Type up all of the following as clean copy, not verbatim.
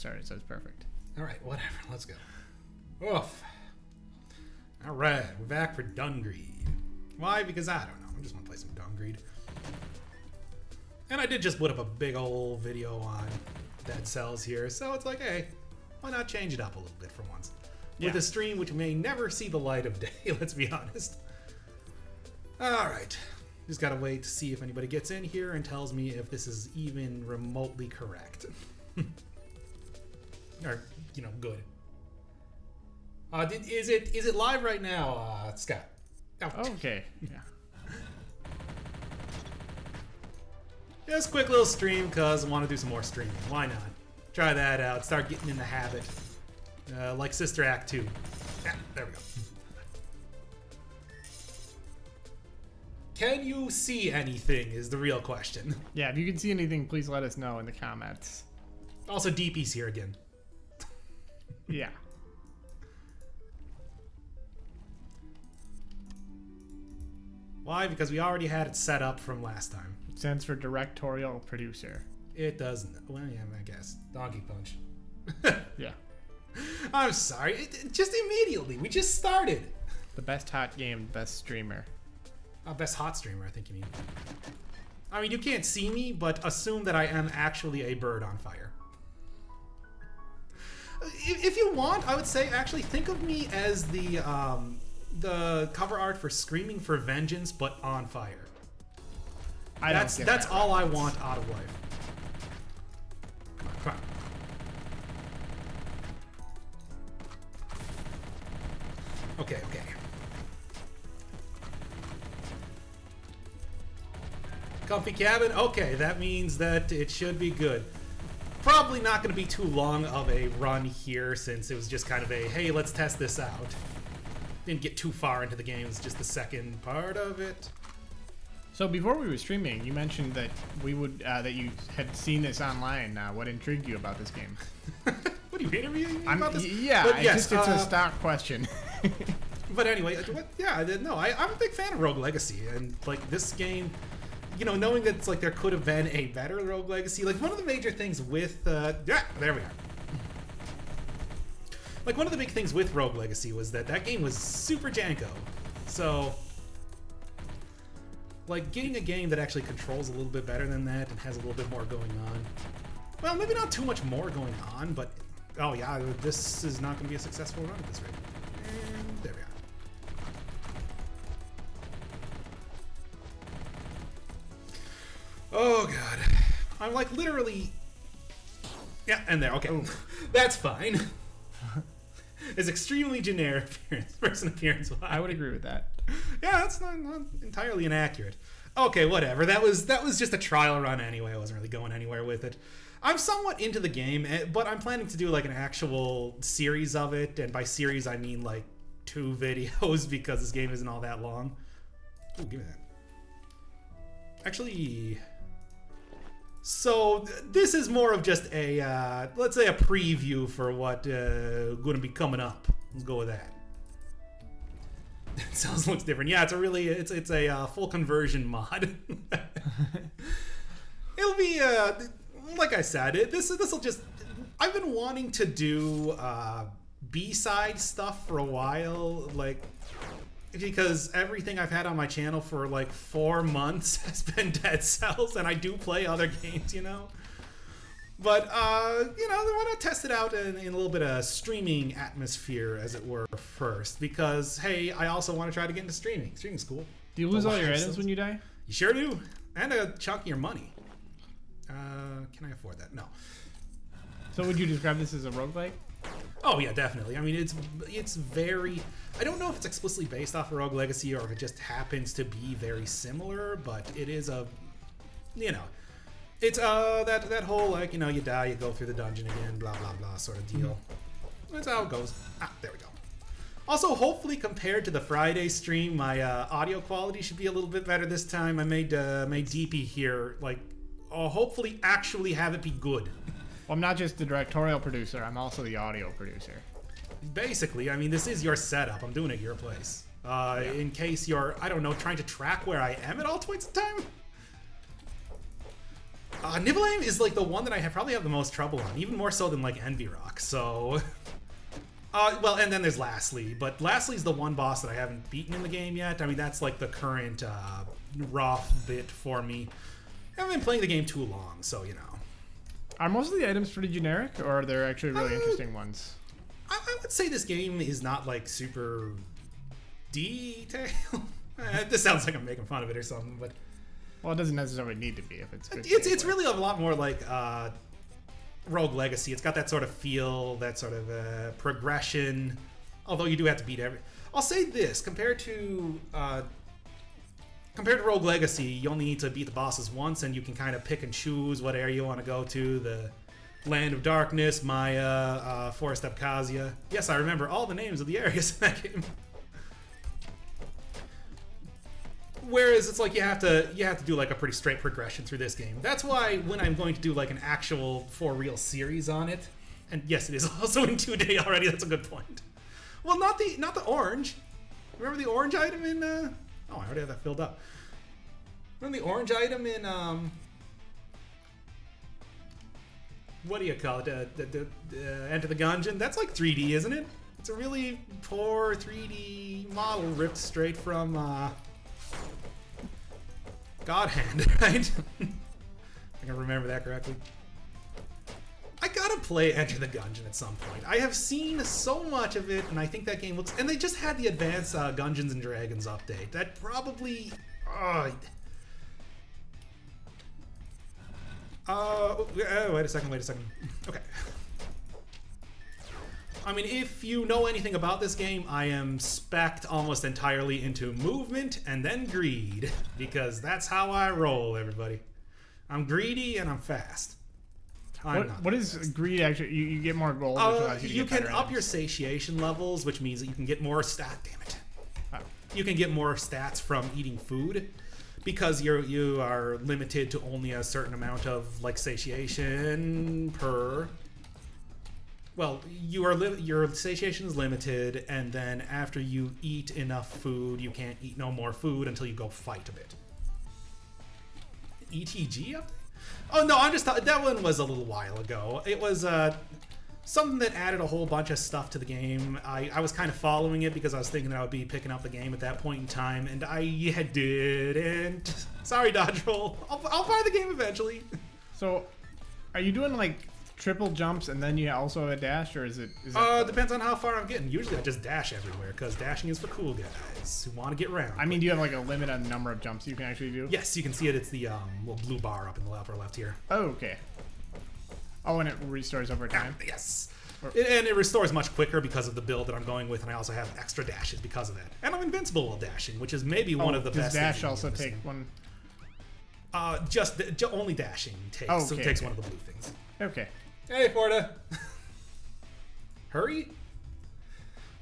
started, so it's perfect. All right, whatever. Let's go. Oof. All right, we're back for Dungreed. Why? Because I don't know. I just want to play some Dungreed. And I did just put up a big old video on Dead Cells here, so it's like, hey, why not change it up a little bit for once? With a stream which may never see the light of day, let's be honest. Alright. Just gotta wait to see if anybody gets in here and tells me if this is even remotely correct. Or, you know, good. Is it live right now, Scott? Oh, okay. Yeah. Just a quick little stream because I want to do some more streaming. Why not? Try that out. Start getting in the habit. Like Sister Act 2. Yeah, there we go. Can you see anything is the real question. Yeah, if you can see anything, please let us know in the comments. Also, DP's here again. Yeah. Why? Because we already had it set up from last time. It stands for directorial producer. It doesn't. Well, yeah, I guess. Donkey Punch. Yeah. I'm sorry. Just immediately. We just started. The best hot game, best streamer. Best hot streamer, I think you mean. I mean, you can't see me, but assume that I am actually a bird on fire. If you want, I would say actually think of me as the cover art for Screaming for Vengeance, but on fire. That's all I want out of life. Come on. Okay. Comfy cabin? Okay, that means that it should be good. Probably not going to be too long of a run here since it was just kind of a, hey, let's test this out. Didn't get too far into the game, it was just the second part of it. So before we were streaming, you mentioned that we would that you had seen this online. What intrigued you about this game? What are you interviewing me about this? Yeah, but yes, it's a stock question. But anyway, no, I'm a big fan of Rogue Legacy, and like this game, you know, knowing that it's like there could have been a better Rogue Legacy, like one of the major things with there we are. Like one of the big things with Rogue Legacy was that game was super janko. So like getting a game that actually controls a little bit better than that and has a little bit more going on. Well, maybe not too much more going on, but oh yeah, this is not going to be a successful run at this rate. And there we are. Oh god. I'm like literally... Yeah, and there, okay. Ooh. That's fine. It's extremely generic person appearance-wise. I would agree with that. Yeah, that's not entirely inaccurate. Okay, whatever. That was just a trial run anyway. I wasn't really going anywhere with it. I'm somewhat into the game, but I'm planning to do like an actual series of it, and by series I mean like 2 videos because this game isn't all that long. Ooh, give me that. Actually... So this is more of just a, let's say a preview for what going to be coming up. Let's go with that. It sounds looks different. Yeah, it's a full conversion mod. It'll be like I said, this'll just. I've been wanting to do B-side stuff for a while, like. Because everything I've had on my channel for like 4 months has been Dead Cells, and I do play other games, you know. But you know, I want to test it out in a little bit of streaming atmosphere, as it were, first. Because hey, I also want to try to get into streaming. Streaming's cool. Do you lose all your items when you die? You sure do, and a chunk of your money. Can I afford that? No. So would you describe this as a roguelike? Oh yeah, definitely. I mean, it's very. I don't know if it's explicitly based off of Rogue Legacy or if it just happens to be very similar, but it is a, you know, it's that whole like, you know, you die, you go through the dungeon again, blah blah blah sort of deal. That's how it goes. There we go. Also, hopefully compared to the Friday stream, my audio quality should be a little bit better this time. I made DP here like, hopefully actually have it be good. Well, I'm not just the directorial producer, I'm also the audio producer. Basically, I mean, this is your setup. I'm doing it at your place. In case you're, I don't know, trying to track where I am at all points in time. Nibelheim is like the one that I probably have the most trouble on, even more so than like Envy Rock. So, well, and then there's Lastly, but Lastly's the one boss that I haven't beaten in the game yet. I mean, that's like the current rough bit for me. I haven't been playing the game too long, so you know. Are most of the items pretty generic, or are there actually really interesting ones? I would say this game is not like super detailed. This sounds like I'm making fun of it or something, but. Well, it doesn't necessarily need to be if it's good. It's really a lot more like Rogue Legacy. It's got that sort of feel, that sort of progression. Although you do have to beat every. I'll say this: compared to Rogue Legacy, you only need to beat the bosses once, and you can kind of pick and choose what area you want to go to. The Land of Darkness, Maya, Forest Abkhazia. Yes, I remember all the names of the areas in that game. Whereas it's like you have to do like a pretty straight progression through this game. That's why when I'm going to do like an actual for real series on it, and yes, it is also in 2D already. That's a good point. Well, not the orange. Remember the orange item in? Oh, I already have that filled up. Remember the orange item in? What do you call it? Enter the Gungeon. That's like 3D, isn't it? It's a really poor 3D model ripped straight from. God Hand, right? I think I remember that correctly. I gotta play Enter the Gungeon at some point. I have seen so much of it, and I think that game looks... And they just had the advanced Dungeons & Dragons update. That probably... wait a second. Okay. I mean, if you know anything about this game, I am spec'd almost entirely into movement and then greed, because that's how I roll, everybody. I'm greedy and I'm fast. What is greed actually? You get more gold. Which allows you can up your satiation levels, which means that you can get more You can get more stats from eating food, because you are limited to only a certain amount of like satiation per. Well, your satiation is limited, and then after you eat enough food, you can't eat no more food until you go fight a bit. ETG update? Oh no, I'm just that one was a little while ago. It was something that added a whole bunch of stuff to the game. I was kind of following it because I was thinking that I would be picking up the game at that point in time, and I didn't. Sorry, Dodge Roll. I'll buy the game eventually. So, are you doing like triple jumps and then you also have a dash, or is it? Depends on how far I'm getting. Usually I just dash everywhere because dashing is for cool guys who want to get around. I mean, do you have like a limit on the number of jumps you can actually do? Yes, you can see it. It's the little blue bar up in the upper left here. Oh, okay. Oh, and it restores over time? Yes. And it restores much quicker because of the build that I'm going with, and I also have extra dashes because of that. And I'm invincible while dashing, which is maybe one of the best. Does dash also take one? Just only dashing takes. Oh, okay, so it takes one of the blue things. Okay. Hey, Forda. Hurry.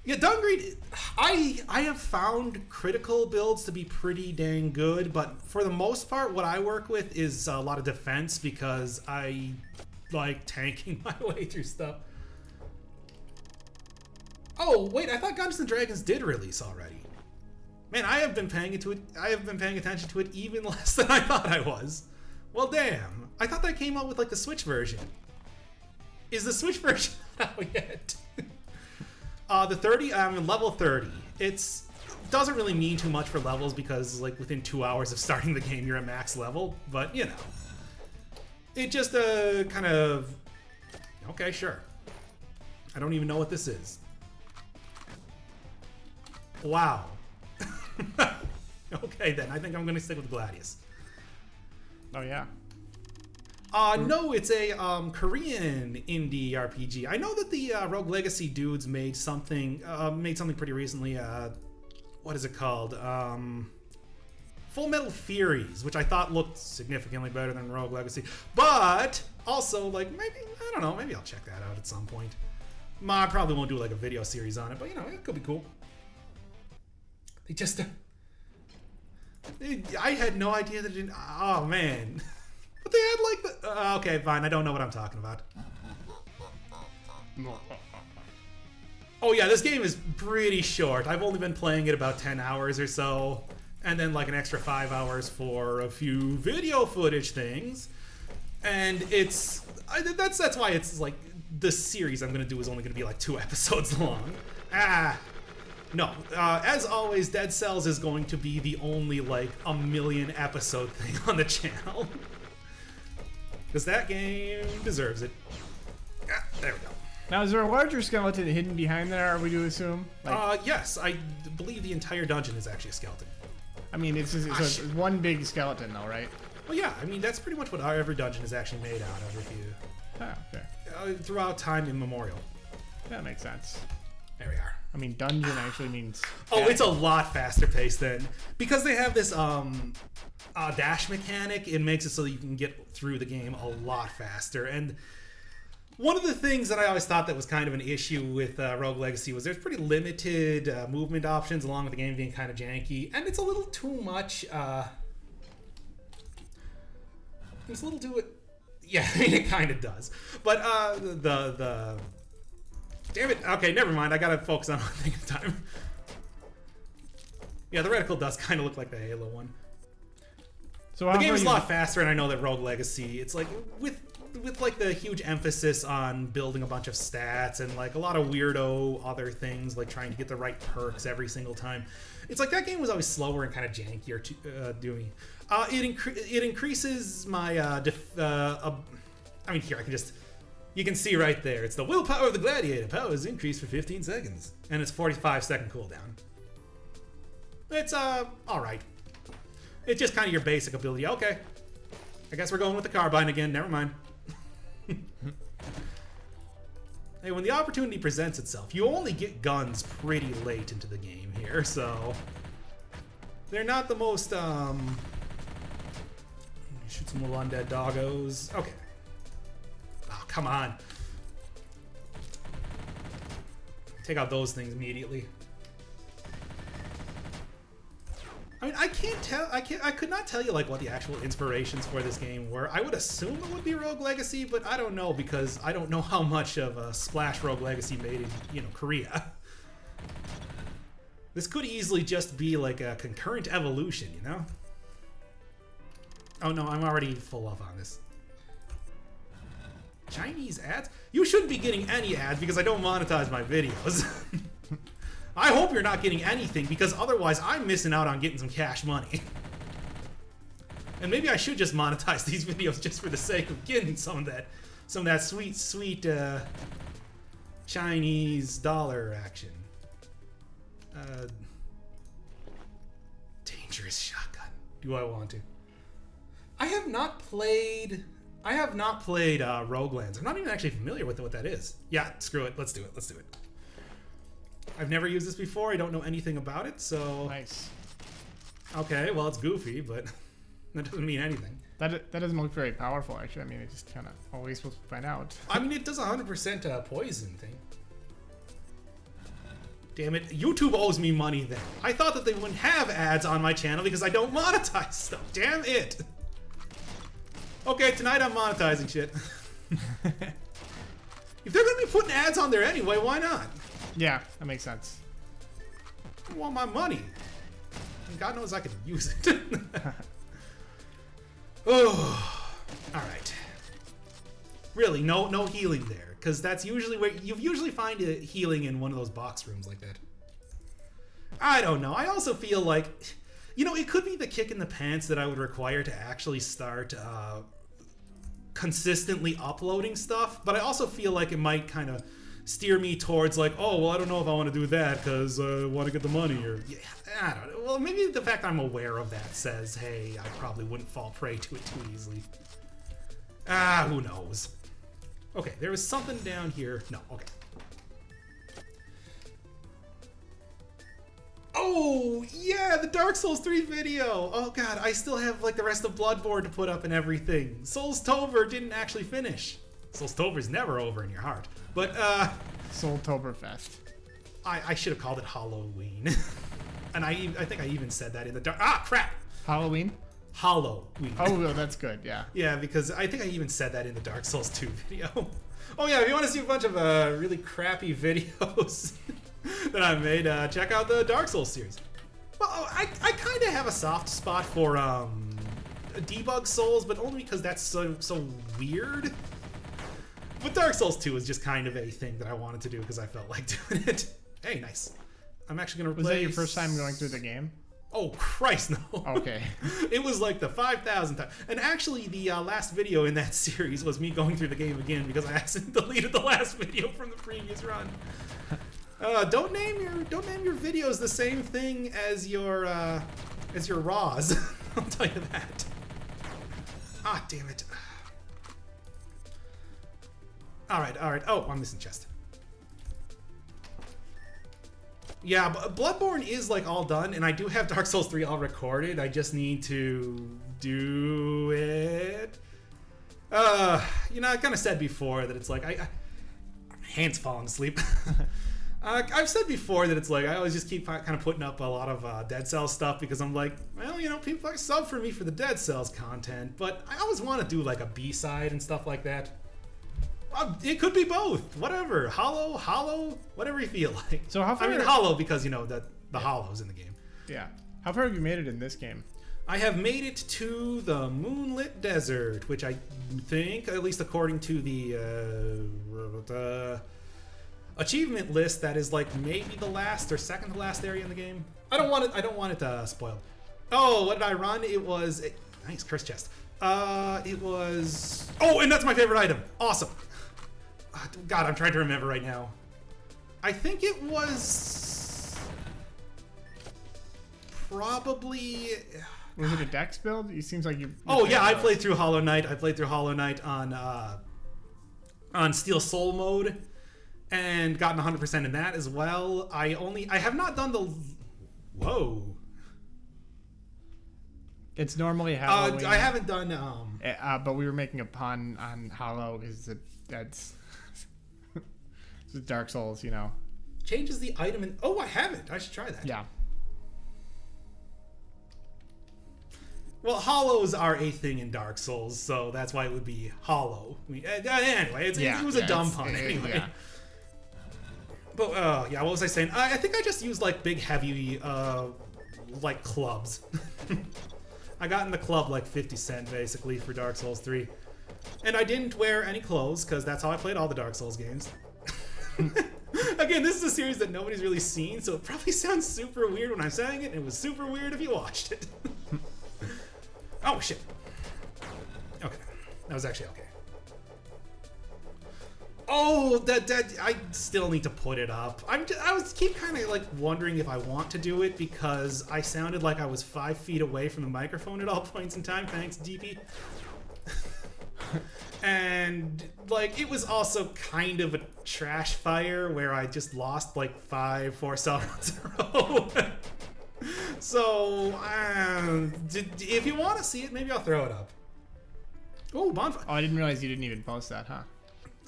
Yeah, Dungreed, I have found critical builds to be pretty dang good, but for the most part, what I work with is a lot of defense because I like tanking my way through stuff. Oh, wait, I thought Dungeons & Dragons did release already. Man, I have been paying attention to it even less than I thought I was. Well, damn. I thought that came out with like the Switch version. Is the Switch version out yet? The 30, I'm level 30. It doesn't really mean too much for levels because like within 2 hours of starting the game, you're at max level. But you know, it just kind of okay, sure. I don't even know what this is. Wow. Okay, then I think I'm gonna stick with Gladius. Oh yeah. No, it's a Korean indie RPG. I know that the Rogue Legacy dudes made something pretty recently. What is it called? Full Metal Furies, which I thought looked significantly better than Rogue Legacy. But also, like, maybe, I don't know, maybe I'll check that out at some point. I probably won't do like a video series on it, but you know, it could be cool. They just... I had no idea that it didn't... Oh, man. But they had like the... okay, fine. I don't know what I'm talking about. Oh yeah, this game is pretty short. I've only been playing it about 10 hours or so. And then like an extra 5 hours for a few video footage things. And that's why it's like the series I'm gonna do is only gonna be like 2 episodes long. No. As always, Dead Cells is going to be the only like a million episode thing on the channel. Because that game deserves it. There we go. Now, is there a larger skeleton hidden behind there, are we to assume? Like, yes, I believe the entire dungeon is actually a skeleton. I mean, it's it's one big skeleton, though, right? Well, yeah, I mean, that's pretty much what every dungeon is actually made out of, if you... Oh, okay. Throughout time immemorial. That makes sense. There we are. I mean, dungeon actually means... Oh, it's a lot faster paced then. Because they have this dash mechanic, it makes it so that you can get through the game a lot faster. And one of the things that I always thought that was kind of an issue with Rogue Legacy was there's pretty limited movement options, along with the game being kind of janky. And it's a little too much... it's a little too... Yeah, I mean, it kind of does. But the... Damn it. Okay, never mind. I gotta focus on one thing at a time. Yeah, the reticle does kind of look like the Halo one. So the game is a lot faster, and I know that Rogue Legacy, it's like with like the huge emphasis on building a bunch of stats and like a lot of weirdo other things, like trying to get the right perks every single time. It's like that game was always slower and kind of jankier to doing. It increases my I mean, here I can just. You can see right there, it's the willpower of the gladiator. Power is increased for 15 seconds. And it's 45-second cooldown. It's, alright. It's just kind of your basic ability. Okay. I guess we're going with the carbine again. Never mind. Hey, when the opportunity presents itself, you only get guns pretty late into the game here, so... They're not the most, shoot some little undead doggos. Okay. Oh, come on. Take out those things immediately. I mean, I can't tell. I could not tell you like what the actual inspirations for this game were. I would assume it would be Rogue Legacy, but I don't know because I don't know how much of a splash Rogue Legacy made in, Korea. This could easily just be like a concurrent evolution, you know? Oh no, I'm already full up on this. Chinese ads? You shouldn't be getting any ads because I don't monetize my videos. I hope you're not getting anything because otherwise I'm missing out on getting some cash money. And maybe I should just monetize these videos just for the sake of getting some of that sweet, sweet Chinese dollar action. Dangerous shotgun. Do I want to? I have not played Roguelands. I'm not even actually familiar with what that is. Yeah, screw it. Let's do it. Let's do it. I've never used this before. I don't know anything about it, so... Nice. Okay, well, it's goofy, but that doesn't mean anything. That doesn't look very powerful, actually. I mean, it just kind of always supposed to find out. I mean, it does 100% poison thing. Damn it. YouTube owes me money then. I thought that they wouldn't have ads on my channel because I don't monetize stuff. Damn it. Okay, tonight I'm monetizing shit. If they're gonna be putting ads on there anyway, why not? Yeah, that makes sense. I want my money. And God knows I could use it. Oh, all right. Really, no healing there, because that's usually where you usually find a healing in one of those box rooms like that. I don't know. I also feel like, it could be the kick in the pants that I would require to actually start consistently uploading stuff, but I also feel like it might kind of steer me towards like, oh, well, I don't know if I want to do that because I want to get the money, or yeah, I don't know. Well, maybe the fact I'm aware of that says, hey, I probably wouldn't fall prey to it too easily. Who knows? Okay, there was something down here. No, okay. Oh, yeah, the Dark Souls 3 video. Oh, God, I still have, like, the rest of Bloodborne to put up and everything. Soulstober didn't actually finish. Soulstober's never over in your heart. But, Soultoberfest. I should have called it Halloween. And I think I even said that in the dark. Ah, crap! Halloween? Halloween. Oh, that's good, yeah. Yeah, because I think I even said that in the Dark Souls 2 video. Oh, yeah, if you want to see a bunch of really crappy videos that I made, check out the Dark Souls series. Well, I kind of have a soft spot for debug Souls, but only because that's so weird. But Dark Souls 2 was just kind of a thing that I wanted to do because I felt like doing it. Hey, nice. I'm actually going to replace... Was that your first time going through the game? Oh, Christ, no. Okay. It was like the 5,000th time. And actually, the last video in that series was me going through the game again because I accidentally deleted the last video from the previous run. Don't name your videos the same thing as your RAWs. I'll tell you that. Ah, damn it. All right. Oh, I'm missing chest. Yeah, but Bloodborne is like all done, and I do have Dark Souls 3 all recorded. I just need to do it. You know, I kind of said before that it's like my hands falling asleep. I've said before that it's like I always just keep kind of putting up a lot of Dead Cells stuff because I'm like, well, you know, people are sub for me for the Dead Cells content, but I always want to do like a B-side and stuff like that. It could be both. Whatever. Hollow, whatever you feel like. So how far... I mean, Hollow because, you know, the Hollows in the game. Yeah. How far have you made it in this game? I have made it to the Moonlit Desert, which I think, at least according to the achievement list, that is like maybe the last or second to last area in the game. I don't want it spoiled. Oh, what did I run? It was... Nice, curse chest. It was... Oh, and that's my favorite item. Awesome. God, I'm trying to remember right now. I think it was... Probably... Was it a Dex build? It seems like you... Oh, yeah, I played through Hollow Knight. I played through Hollow Knight on Steel Soul mode and gotten 100% in that as well. I have not done the... Whoa. It's normally Halloween. I haven't done... but we were making a pun on Hollow. That's... It's Dark Souls, you know. Changes the item and... Oh, I haven't. I should try that. Yeah. Well, hollows are a thing in Dark Souls, so that's why it would be hollow. Anyway, it was a dumb pun anyway. Yeah. But, yeah, what was I saying? I think I just used, like, big, heavy, like, clubs. I got in the club, like, 50 cent, basically, for Dark Souls 3. And I didn't wear any clothes, because that's how I played all the Dark Souls games. Again, this is a series that nobody's really seen, so it probably sounds super weird when I'm saying it, and it was super weird if you watched it. Oh, shit. Okay. That was actually okay. Oh, that I still need to put it up. I keep kind of like wondering if I want to do it because I sounded like I was 5 feet away from the microphone at all points in time. Thanks, DP. And like it was also kind of a trash fire where I just lost like 4 summons in a row. So if you want to see it, maybe I'll throw it up. Oh, bonfire! Oh, I didn't realize you didn't even post that, huh?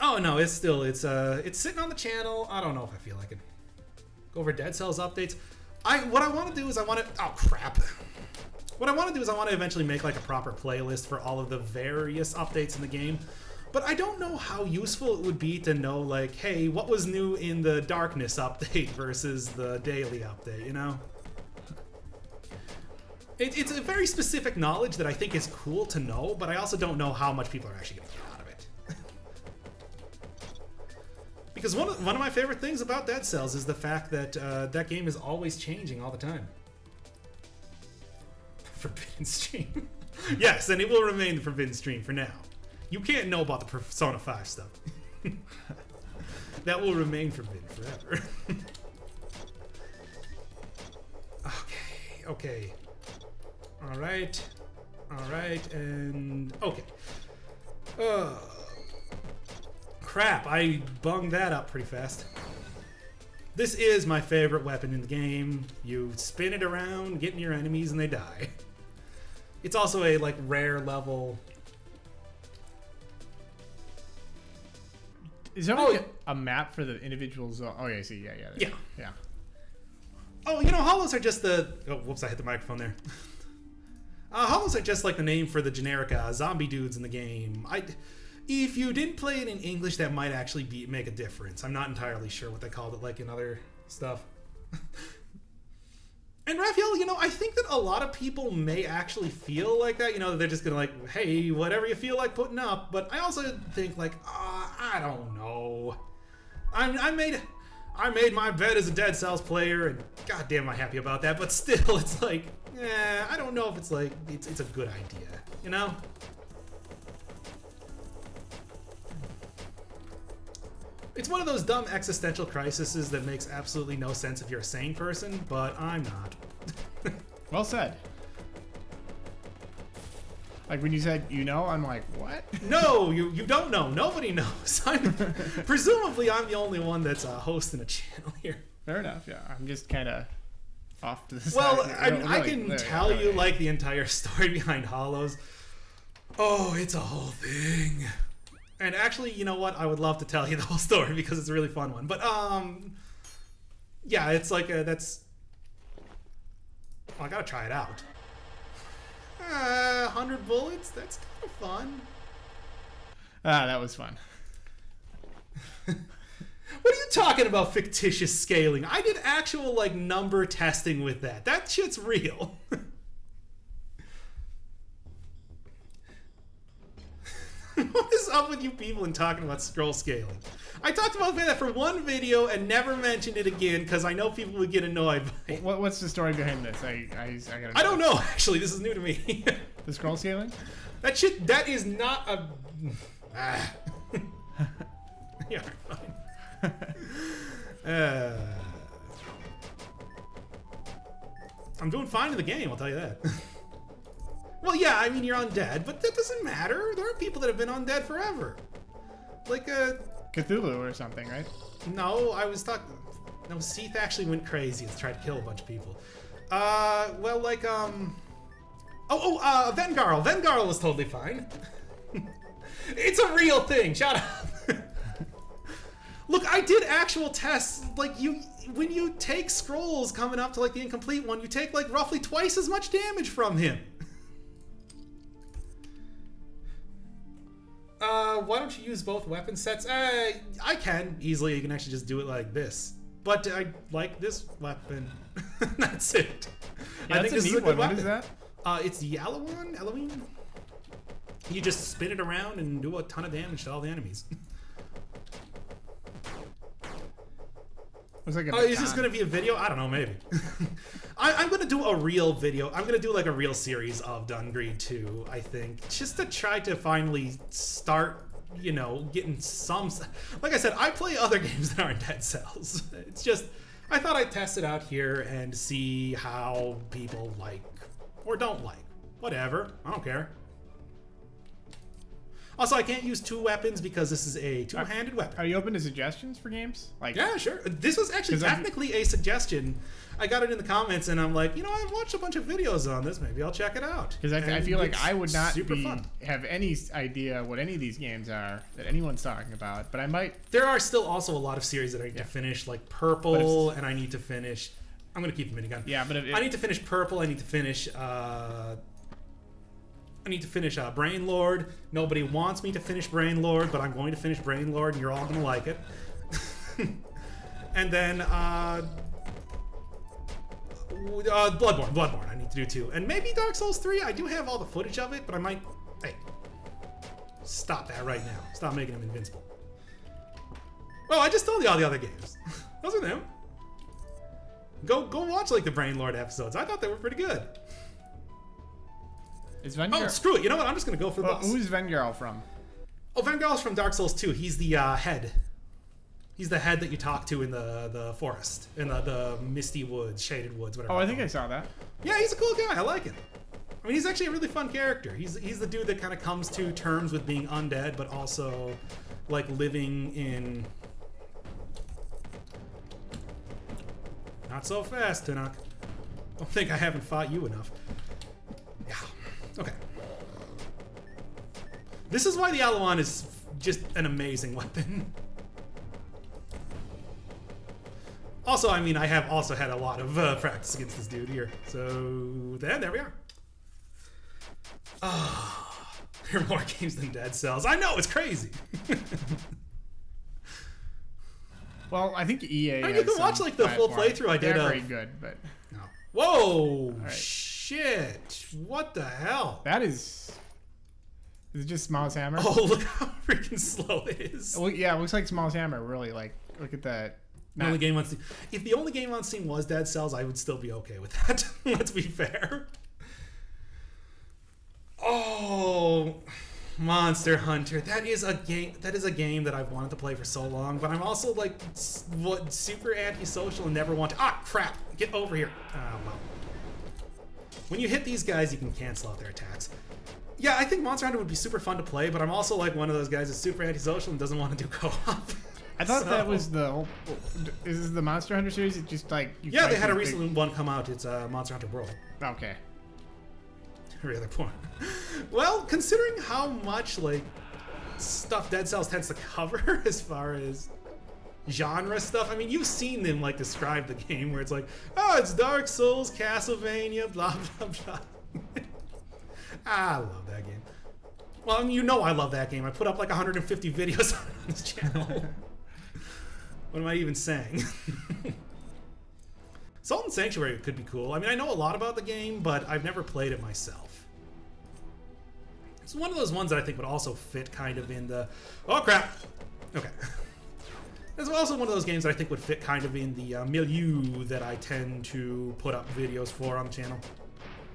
Oh no, it's sitting on the channel. I don't know if I feel like it. Go over Dead Cells updates. What I want to do is oh crap. What I want to do is I want to eventually make like a proper playlist for all of the various updates in the game. But I don't know how useful it would be to know like, hey, what was new in the Darkness update versus the daily update, you know? It's a very specific knowledge that I think is cool to know, but I also don't know how much people are actually going to get out of it. Because one of my favorite things about Dead Cells is the fact that that game is always changing all the time. Forbidden Stream. Yes, and it will remain the Forbidden Stream for now. You can't know about the Persona 5 stuff. That will remain forbidden forever. Okay. Alright, and... Okay. Crap, I bunged that up pretty fast. This is my favorite weapon in the game. You spin it around, get in your enemies, and they die. It's also a, like, rare level... Is there like a map for the individual zone? Oh, yeah, I see. Yeah. Oh, you know, hollows are just the... Oh, whoops, I hit the microphone there. Hollows are just like the name for the generic zombie dudes in the game. If you didn't play it in English, that might actually make a difference. I'm not entirely sure what they called it like in other stuff. And Raphael, you know, I think that a lot of people may actually feel like that. You know, they're just gonna like, hey, whatever you feel like putting up. But I also think like, I don't know. I made my bed as a Dead Cells player, and goddamn, am I happy about that. But still, it's like, I don't know if it's like it's a good idea. You know. It's one of those dumb existential crises that makes absolutely no sense if you're a sane person, but I'm not. Well said. Like when you said, you know, I'm like, what? No, you don't know. Nobody knows. Presumably, I'm the only one that's hosting a channel here. Fair enough, yeah. I'm just kind of off to the side. Well, here. I mean, I can tell you, like, the entire story behind Hollows. Oh, it's a whole thing. And actually, you know what? I would love to tell you the whole story because it's a really fun one. But, yeah, it's like, that's... Well, I gotta try it out. 100 bullets? That's kind of fun. Ah, that was fun. What are you talking about, fictitious scaling? I did actual, like, number testing with that. That shit's real. What is up with you people and talking about scroll scaling? I talked about that for one video and never mentioned it again because I know people would get annoyed by it. What's the story behind this? I don't know, actually. This is new to me. The scroll scaling? That shit, that is not a... Yeah, fine. I'm doing fine in the game, I'll tell you that. Well, yeah, I mean, you're undead, but that doesn't matter. There are people that have been undead forever. Like, Cthulhu or something, right? No, I was talking... No, Seath actually went crazy and tried to kill a bunch of people. Well, like, Vengarl. Vengarl was totally fine. It's a real thing. Shut up. Look, I did actual tests. Like, when you take scrolls coming up to, like, the incomplete one, you take, like, roughly twice as much damage from him. Why don't you use both weapon sets? I can easily. You can actually just do it like this. But I like this weapon. That's it. Yeah, I think this is a good weapon. What is that? It's the Eloine. Eloine. You just spin it around and do a ton of damage to all the enemies. Looks like a is this going to be a video? I don't know, maybe. I'm going to do a real video. I'm going to do like a real series of Dungreed 2, I think. Just to try to finally start, you know, getting some... Like I said, I play other games that aren't Dead Cells. It's just... I thought I'd test it out here and see how people like or don't like. Whatever. I don't care. Also, I can't use two weapons because this is a two-handed weapon. Are you open to suggestions for games? Like, yeah, sure. This was actually technically a suggestion. I got it in the comments, and I'm like, you know, I've watched a bunch of videos on this. Maybe I'll check it out. Because I feel like I would not have any idea what any of these games are that anyone's talking about, but I might. There are still also a lot of series that I need to finish, like Purple, and I need to finish. I'm gonna keep the minigun. Yeah, but I need to finish Purple. I need to finish. I need to finish Brain Lord. Nobody wants me to finish Brain Lord, but I'm going to finish Brain Lord, and you're all gonna like it. And then Bloodborne. I need to do too, and maybe Dark Souls 3. I do have all the footage of it, but I might. Hey, stop that right now! Stop making him invincible. Oh, I just told you all the other games. Those are them. Go watch like the Brain Lord episodes. I thought they were pretty good. Is Vengarl... Oh, screw it. You know what? I'm just going to go for the boss. Who's Vengarl from? Oh, Vengarl's from Dark Souls 2. He's the head. He's the head that you talk to in the forest. In the misty woods, shaded woods, whatever. Oh, I think I saw that. Yeah, he's a cool guy. I like him. I mean, he's actually a really fun character. He's the dude that kind of comes to terms with being undead, but also, like, living in... Not so fast, Tunok. Don't think I haven't fought you enough. Yeah. Okay. This is why the Eloine is just an amazing weapon. Also, I mean, I have also had a lot of practice against this dude here. So, there we are. Ah, there are more games than Dead Cells. I know, it's crazy. Well, I think EA. I mean, you can watch like the full playthrough I did. They're very good, but no. Whoa! right. Shit! What the hell? That is it just Small's hammer? Oh, look how freaking slow it is. Well, yeah, it looks like Small's hammer. Really, like look at that. The only game on Steam. If the only game on Steam was Dead Cells, I would still be okay with that. Let's be fair. Oh, Monster Hunter. That is a game. That is a game that I've wanted to play for so long. But I'm also like, super antisocial and never want to. Ah, crap! Get over here. Well. When you hit these guys, you can cancel out their attacks. Yeah, I think Monster Hunter would be super fun to play, but I'm also like one of those guys that's super antisocial and doesn't want to do co-op. I thought that was the whole. Is this the Monster Hunter series? It's just like yeah, they had a recent one come out. It's Monster Hunter World. Okay. Every other point. Well, considering how much like stuff Dead Cells tends to cover as far as genre stuff, I mean, you've seen them like describe the game where it's like, oh, it's Dark Souls, Castlevania, blah blah blah. I love that game. Well, I mean, you know I love that game. I put up like 150 videos on this channel. What am I even saying? Salt and Sanctuary could be cool. I mean, I know a lot about the game, but I've never played it myself. It's one of those ones that I think would also fit kind of in the... Oh, crap! Okay. It's also one of those games that I think would fit kind of in the milieu that I tend to put up videos for on the channel.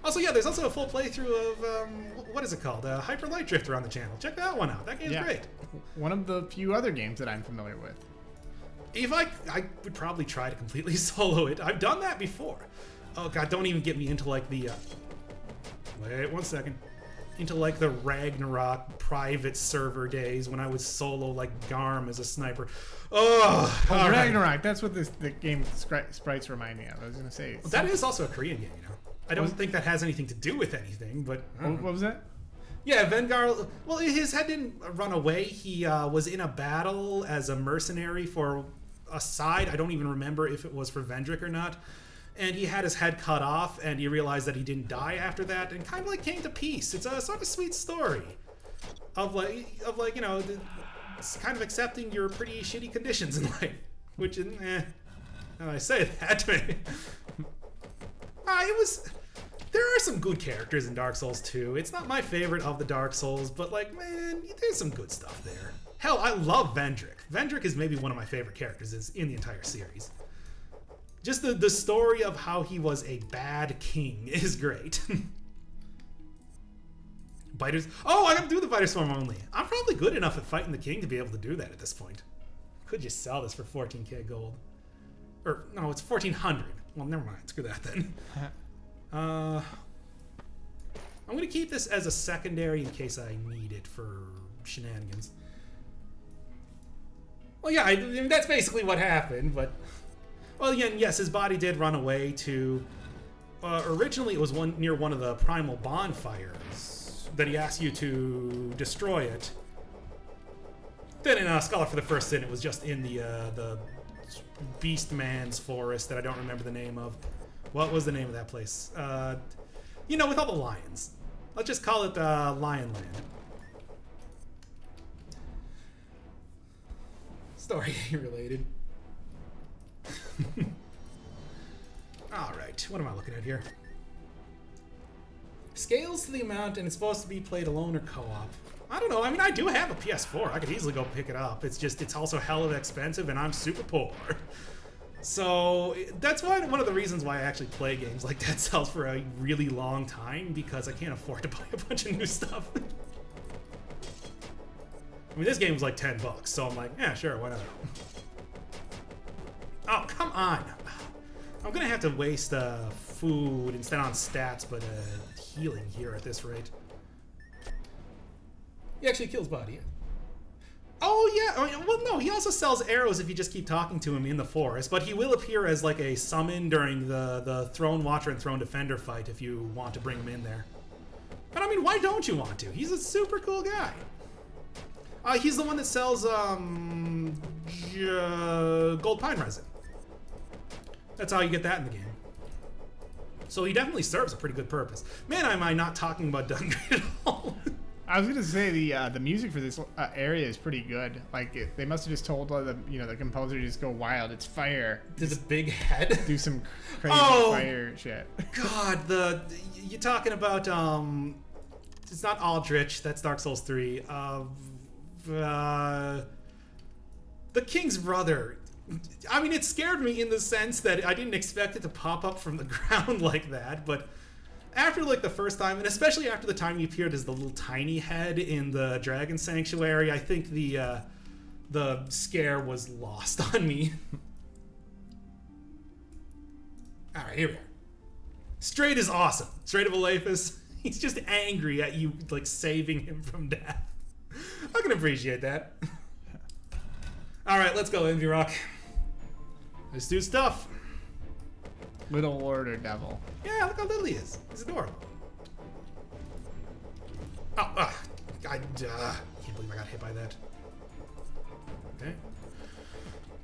Also, yeah, there's also a full playthrough of, what is it called? Hyper Light Drifter on the channel. Check that one out. That game's great. One of the few other games that I'm familiar with. If I would probably try to completely solo it. I've done that before. Oh god, don't even get me into like the, wait 1 second. Into like the Ragnarok private server days when I would solo like Garm as a sniper. Oh, Ragnarok, right. that's what the game sprites remind me of. I was going to say. Well, that is also a Korean game, you know. I don't think that has anything to do with anything, but... What was that? Yeah, Vengar... Well, his head didn't run away. He was in a battle as a mercenary for a side. I don't even remember if it was for Vendrick or not. And he had his head cut off, and he realized that he didn't die after that, and kind of like came to peace. It's a sort of sweet story of like you know, it's kind of accepting your pretty shitty conditions in life. Which, how I say that, it was... There are some good characters in Dark Souls 2. It's not my favorite of the Dark Souls, but like, man, there's some good stuff there. Hell, I love Vendrick. Vendrick is maybe one of my favorite characters in the entire series. Just the story of how he was a bad king is great. Biters. Oh, I gotta do the Biter Swarm only. I'm probably good enough at fighting the king to be able to do that at this point. Could you sell this for 14k gold? Or, no, it's 1400. Well, never mind. Screw that then. I'm gonna keep this as a secondary in case I need it for shenanigans. Well, yeah, I mean, that's basically what happened, but... Well, again, yes, his body did run away to... originally, it was near one of the primal bonfires that he asked you to destroy it. Then in Scholar for the First Sin, it was just in the Beastman's forest that I don't remember the name of. What was the name of that place? You know, with all the lions. Let's just call it Lion Land. Story related. Alright, what am I looking at here? Scales to the amount, and it's supposed to be played alone or co-op. I don't know, I mean, I do have a PS4. I could easily go pick it up. It's just, it's also hella expensive, and I'm super poor. So that's why one of the reasons why I actually play games like Dead Cells for a really long time, because I can't afford to buy a bunch of new stuff. I mean, this game was like $10, so I'm like, yeah, sure, why not? Oh, come on. I'm gonna have to waste food instead on stats, but healing here at this rate. He actually kills body. Oh, yeah. I mean, well, no, he also sells arrows if you just keep talking to him in the forest, but he will appear as like a summon during the Throne Watcher and Throne Defender fight if you want to bring him in there. And I mean, why don't you want to? He's a super cool guy. He's the one that sells gold pine resin. That's how you get that in the game. So he definitely serves a pretty good purpose. Man, am I not talking about Dungreed at all? I was gonna say the music for this area is pretty good. Like they must have just told the composer to just go wild. It's fire. There's a big head. Do some crazy fire shit. God, you're talking about it's not Aldrich. That's Dark Souls 3. The King's brother. I mean, it scared me in the sense that I didn't expect it to pop up from the ground like that, but. After like the first time, and especially after the time he appeared as the little tiny head in the Dragon Sanctuary, I think the scare was lost on me. All right, here we are. Straight is awesome. Straight of Alephus, he's just angry at you, like saving him from death. I can appreciate that. All right, let's go, Envy Rock. Let's do stuff. Little Order Devil. Yeah, look how little he is. He's adorable. Oh, I can't believe I got hit by that. Okay.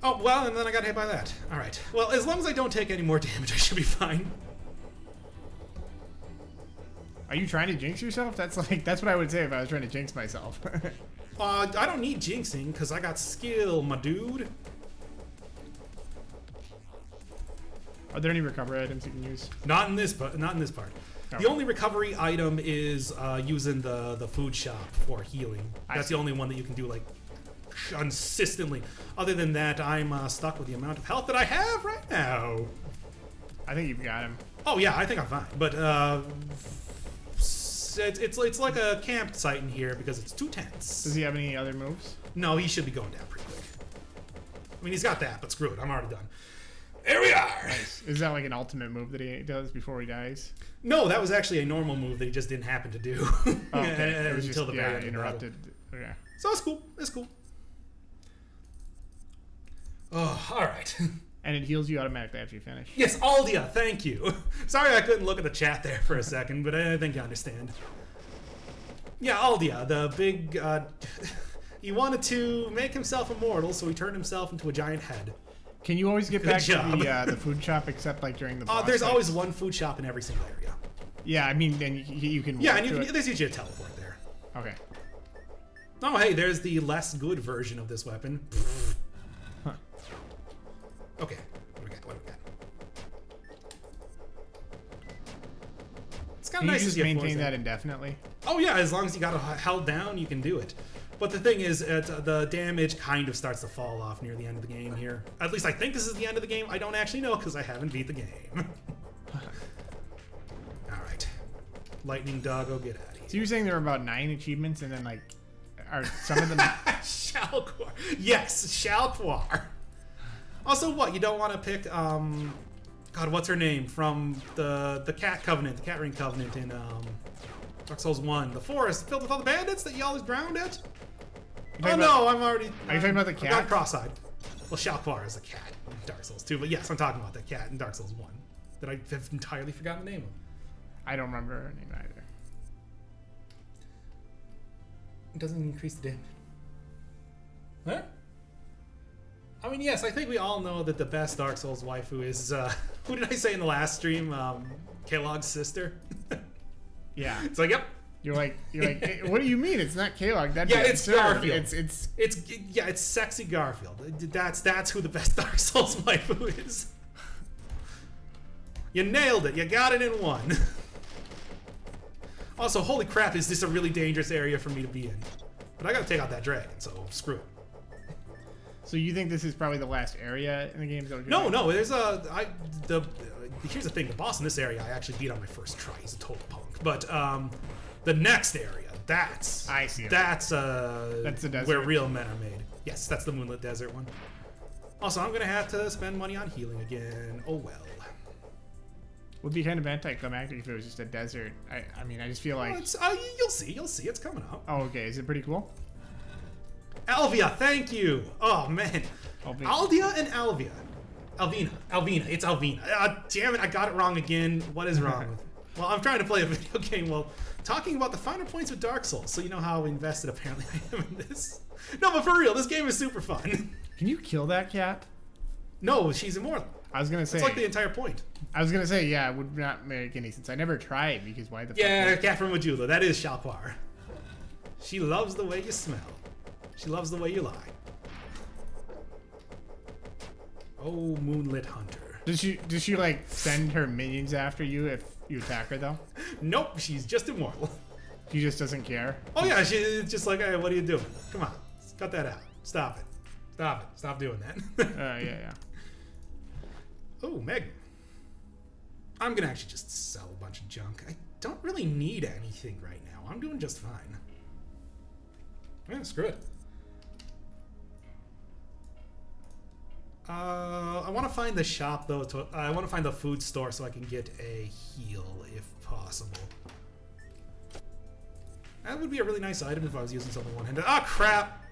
Oh, well, and then I got hit by that. All right. Well, as long as I don't take any more damage, I should be fine. Are you trying to jinx yourself? That's what I would say if I was trying to jinx myself. I don't need jinxing because I got skill, my dude. Are there any recovery items you can use? Not in this part. Not in this part. Okay. The only recovery item is using the food shop for healing. That's the only one that you can do like consistently. Other than that, I'm stuck with the amount of health that I have right now. I think you've got him. Oh yeah, I think I'm fine. But it's like a campsite in here because it's too tense. Does he have any other moves? No, he should be going down pretty quick. I mean, he's got that, but screw it, I'm already done. There we are! Nice. Is that like an ultimate move that he does before he dies? No, that was actually a normal move that he just didn't happen to do. Oh, okay. It was until just, the very end interrupted. Okay. So it's cool. It's cool. Oh, all right. And it heals you automatically after you finish. Yes, Aldia, thank you. Sorry I couldn't look at the chat there for a second, but I think you understand. Yeah, Aldia, the big... he wanted to make himself immortal, so he turned himself into a giant head. Can you always get back job. to the food shop except like during the boss there's fights? always one food shop in every single area. Yeah, I mean, then you can... Yeah, and there's usually a teleport there. Okay. Oh, hey, there's the less good version of this weapon. Huh. Okay, what do we got? It's kind of nice to to see maintain that indefinitely. Oh yeah, as long as you got it held down, you can do it. But the thing is, the damage kind of starts to fall off near the end of the game here. At least I think this is the end of the game. I don't actually know because I haven't beat the game. Alright. Lightning Doggo, get out of here. So you're saying there are about 9 achievements and then like, are some of them... Shalquar. Yes, Shalquar. Also, what? You don't want to pick, God, what's her name? From the Cat Covenant, the Cat Ring Covenant in, Dark Souls 1. The forest filled with all the bandits that you always drowned at? Oh no, I'm already... Are you talking about the cat? I got cross-eyed. Well, Shalquar is the cat in Dark Souls 2, but yes, I'm talking about that cat in Dark Souls 1 that I have entirely forgotten the name of. I don't remember her name either. It doesn't increase the damage. Huh? I mean, yes, I think we all know that the best Dark Souls waifu is, who did I say in the last stream? Kelog's sister. Yeah. It's like, yep. You're like, hey, what do you mean? It's not Kalog. That'd Yeah, be it's absurd. Garfield. It's sexy Garfield. That's who the best Dark Souls waifu is. You nailed it. You got it in one. Also, holy crap, is this a really dangerous area for me to be in? But I gotta take out that dragon, so screw it. So you think this is probably the last area in the game? No, there's here's the thing, the boss in this area I actually beat on my first try. He's a total punk. But the next area, that's the desert where real men are made. Yes, that's the Moonlit Desert one. Also, I'm gonna have to spend money on healing again. Oh well. Would be kind of anticlimactic if it was just a desert. I mean, I just feel like... you'll see, it's coming up. Oh, okay, is it pretty cool? Alvia, thank you. Oh man, Aldia and Alvia. Alvina, it's Alvina. Damn it, I got it wrong again. What is wrong with it? Well, I'm trying to play a video game while talking about the finer points of Dark Souls, so you know how invested apparently I am in this. No, but for real, this game is super fun. Can you kill that cat? No, she's immortal. I was gonna say. It's like the entire point. I was gonna say, yeah, it would not make any sense. I never tried because why the fuck? Yeah, cat from Majula. That is Shalquar. She loves the way you smell. She loves the way you lie. Oh, Moonlit Hunter. Does she like send her minions after you if you attack her though? Nope, she's just immortal. She just doesn't care. Oh yeah, she's just like, hey, what are you doing? Come on, cut that out. Stop it. Stop it. Stop doing that. Yeah. Oh, Meg. I'm gonna actually just sell a bunch of junk. I don't really need anything right now. I'm doing just fine. Yeah, screw it. I want to find the shop though. I want to find the food store so I can get a heal if possible. That would be a really nice item if I was using something one-handed. Ah, crap!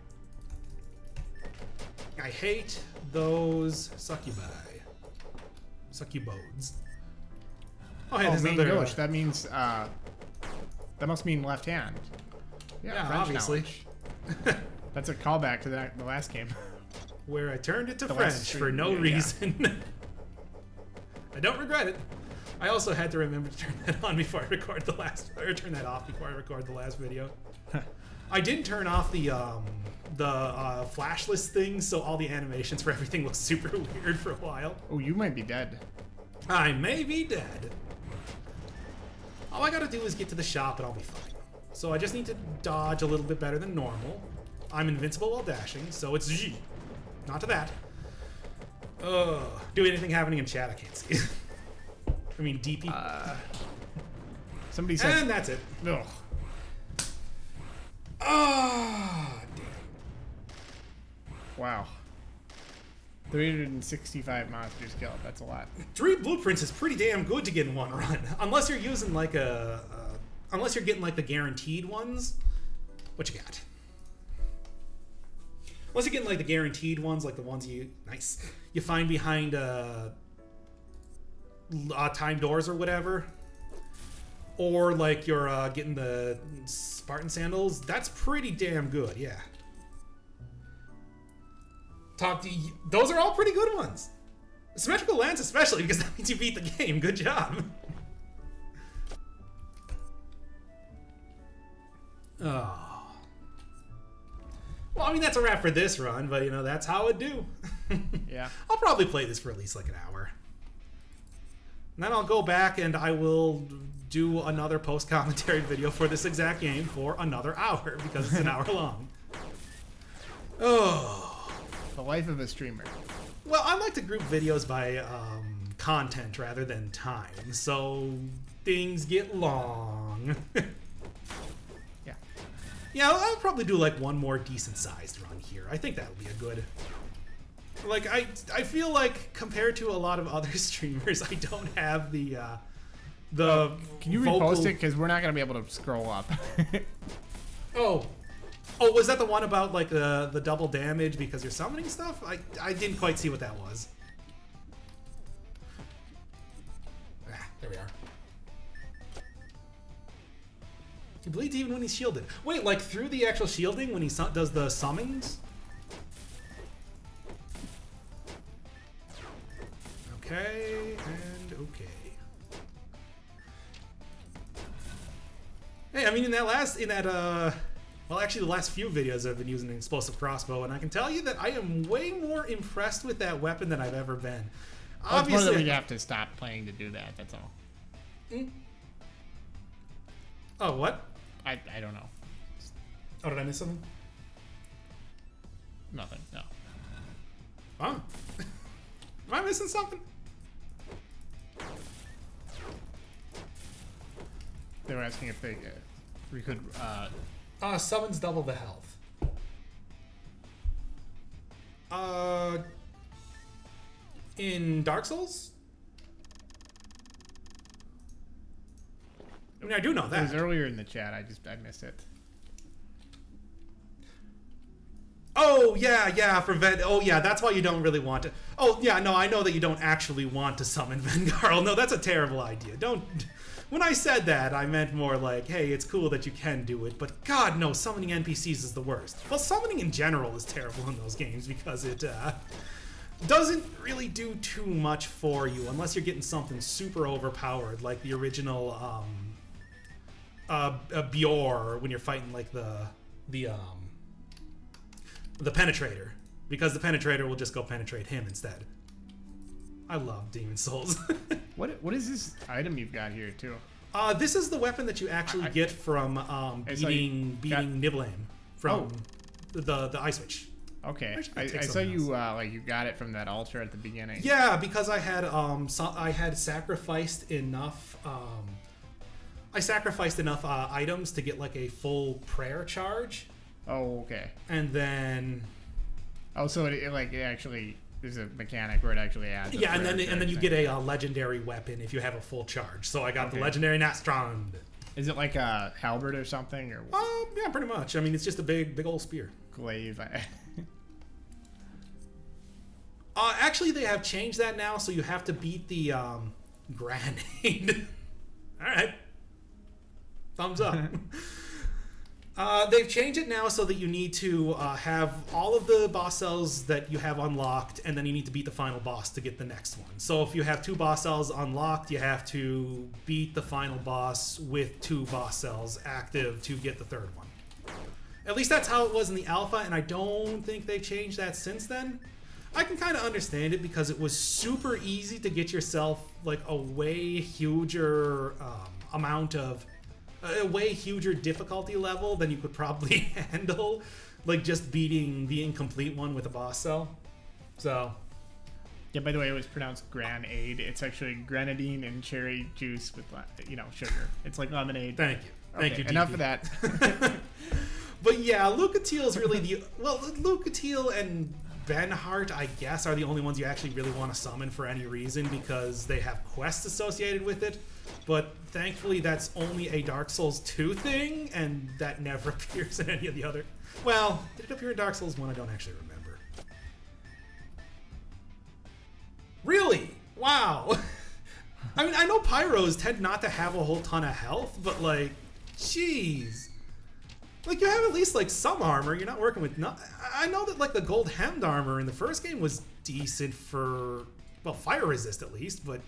I hate those succubi. Succubodes. Oh, hey, there's main another... gauche. That means, that must mean left hand. Yeah, French obviously. That's a callback to the last game. Where I turned it to The French last for stream, no yeah. reason. I don't regret it. I also had to remember to turn that on before I record the last, or turn that off before I record the last video. I didn't turn off the flashless thing, so all the animations for everything look super weird for a while. Oh, you might be dead. I may be dead. All I gotta do is get to the shop and I'll be fine. So I just need to dodge a little bit better than normal. I'm invincible while dashing, so it's G. Not to that. Do anything happening in chat? I can't see. I mean, DP. Somebody said. And that's it. Ugh. Ah, damn. Wow. 365 monsters killed. That's a lot. 3 blueprints is pretty damn good to get in one run, unless you're using like unless you're getting like the guaranteed ones. What you got? Unless you're getting like the guaranteed ones, like the ones you find behind time doors or whatever, or like you're getting the Spartan sandals. That's pretty damn good, yeah. Those are all pretty good ones. Symmetrical lance especially, because that means you beat the game. Good job. Oh. Well, I mean, that's a wrap for this run, but, you know, that's how it do. Yeah. I'll probably play this for at least, like, an hour. And then I'll go back and I will do another post-commentary video for this exact game for another hour, because it's an hour long. Oh. The life of a streamer. Well, I like to group videos by content rather than time, so things get long. Yeah, I'll probably do like one more decent-sized run here. I think that would be a good... Like, I feel like compared to a lot of other streamers, I don't have the Can you vocal... repost it? Because we're not going to be able to scroll up. Oh, was that the one about like the double damage because you're summoning stuff? I didn't quite see what that was. Ah, there we are. He bleeds even when he's shielded. Wait, like through the actual shielding when he does the summons? Okay, and okay. Hey, I mean, well, actually, the last few videos I've been using an explosive crossbow, and I can tell you that I am way more impressed with that weapon than I've ever been. Well, Obviously, it's more that we have to stop playing to do that. That's all. Oh, what? I don't know. Oh, did I miss something? Nothing. No. Huh? Am I missing something? They were asking if we could. Summons double the health. In Dark Souls? I mean, I do know that. It was earlier in the chat. I missed it. Oh, yeah, for Oh, yeah, that's why you don't really want to... Oh, yeah, no, I know that you don't actually want to summon Vengarl. No, that's a terrible idea. Don't... When I said that, I meant more like, hey, it's cool that you can do it, but God, no, summoning NPCs is the worst. Well, summoning in general is terrible in those games because it doesn't really do too much for you unless you're getting something super overpowered, like the original Bjorn when you're fighting like the the penetrator, because the penetrator will just go penetrate him instead. I love Demon Souls. What is this item you've got here too? This is the weapon that you actually get from beating Nibelheim from the Ice Witch. Okay, I saw you like you got it from that altar at the beginning. Yeah, because I had sacrificed enough. I sacrificed enough items to get like a full prayer charge. Oh, okay. And then. Oh, so it actually there's a mechanic where it actually adds. Yeah, and then you get a legendary weapon if you have a full charge. So I got the legendary Nastrand. Is it like a halberd or something, or? Yeah, pretty much. I mean, it's just a big old spear. Glaive. Actually, they have changed that now, so you have to beat the grenade. All right. Thumbs up. They've changed it now so that you need to have all of the boss cells that you have unlocked, and then you need to beat the final boss to get the next one. So if you have 2 boss cells unlocked, you have to beat the final boss with 2 boss cells active to get the 3rd one. At least that's how it was in the alpha, and I don't think they've changed that since then. I can kind of understand it because it was super easy to get yourself like a way huger amount of a way huger difficulty level than you could probably handle, like just beating the incomplete one with a boss cell. So, yeah. By the way, it was pronounced grenade. It's actually grenadine and cherry juice with sugar. It's like lemonade. Thank you. Thank you. Enough of that. But yeah, Lucatiel is really Lucatiel and Benhart, I guess, are the only ones you actually really want to summon for any reason because they have quests associated with it. But thankfully, that's only a Dark Souls 2 thing, and that never appears in any of the other. Well, did it appear in Dark Souls 1? I don't actually remember. Really? Wow. I mean, I know Pyros tend not to have a whole ton of health, but like, jeez. Like, you have at least, like, some armor. You're not working with... I know that, like, the gold hemmed armor in the first game was decent for... Well, fire resist, at least, but...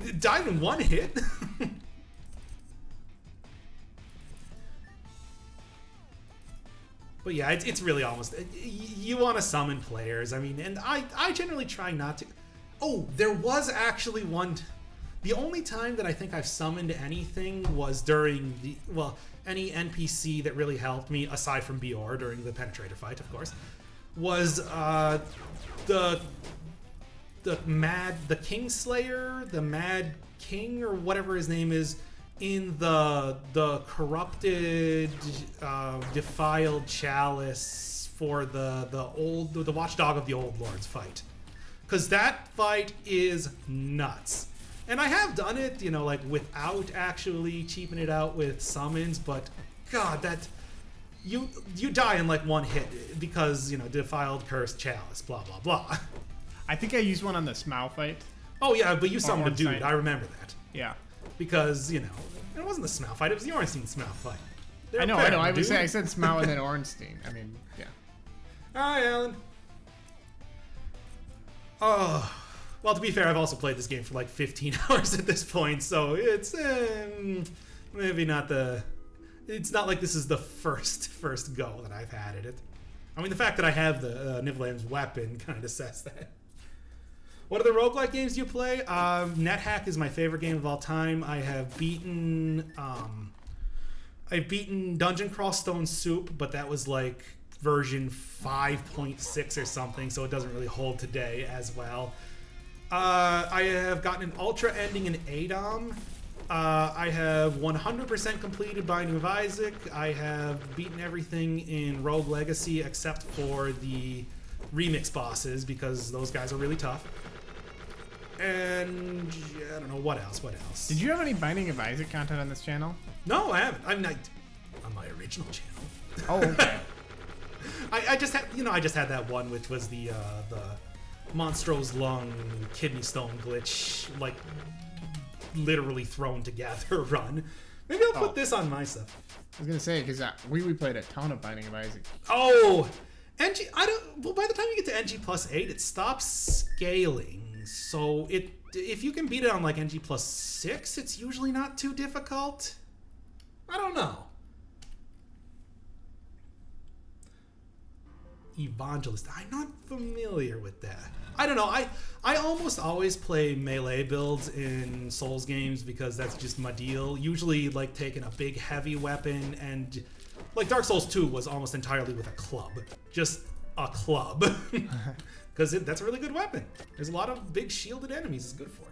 It died in 1 hit. But yeah, it's really almost... You want to summon players. I mean, and I generally try not to... Oh, there was actually one... The only time that I think I've summoned anything was during the... Well... Any NPC that really helped me, aside from Bior during the Penetrator fight, of course, was the Kingslayer, the Mad King, or whatever his name is, in the corrupted, defiled chalice for the Watchdog of the Old Lords fight, because that fight is nuts. And I have done it, like without actually cheaping it out with summons, but God, that you die in like 1 hit because, defiled, cursed, chalice, blah, blah, blah. I think I used one on the Smough fight. Oh yeah, but you summoned a dude, Ornstein. I remember that. Yeah. Because, it wasn't the Smough fight, it was the Ornstein Smough fight. I know. I said Smough and then Ornstein. I mean, yeah. Hi, Alan. Oh... Well, to be fair, I've also played this game for like 15 hours at this point, so it's maybe not the... It's not like this is the first go that I've had at it. I mean, the fact that I have the Nibelheim's weapon kind of says that. What other roguelike games do you play? NetHack is my favorite game of all time. I have beaten... I've beaten Dungeon Crawl Stone Soup, but that was like version 5.6 or something, so it doesn't really hold today as well. I have gotten an Ultra ending in Adom. I have 100% completed Binding of Isaac. I have beaten everything in Rogue Legacy except for the remix bosses because those guys are really tough. And I don't know what else. Did you have any Binding of Isaac content on this channel? No, I haven't. I'm not on my original channel. Oh, okay. I just had that one, which was the Monstro's Lung kidney stone glitch, like literally thrown together run. Maybe I'll put this on my stuff. I was gonna say because we played a ton of Binding of Isaac. Oh, NG. Well, by the time you get to NG plus 8, it stops scaling. So if you can beat it on like NG plus 6, it's usually not too difficult. I don't know. Evangelist. I'm not familiar with that. I don't know. I almost always play melee builds in Souls games because that's just my deal. Usually like taking a big heavy weapon, and like Dark Souls 2 was almost entirely with a club. Just a club. Because that's a really good weapon. There's a lot of big shielded enemies it's good for.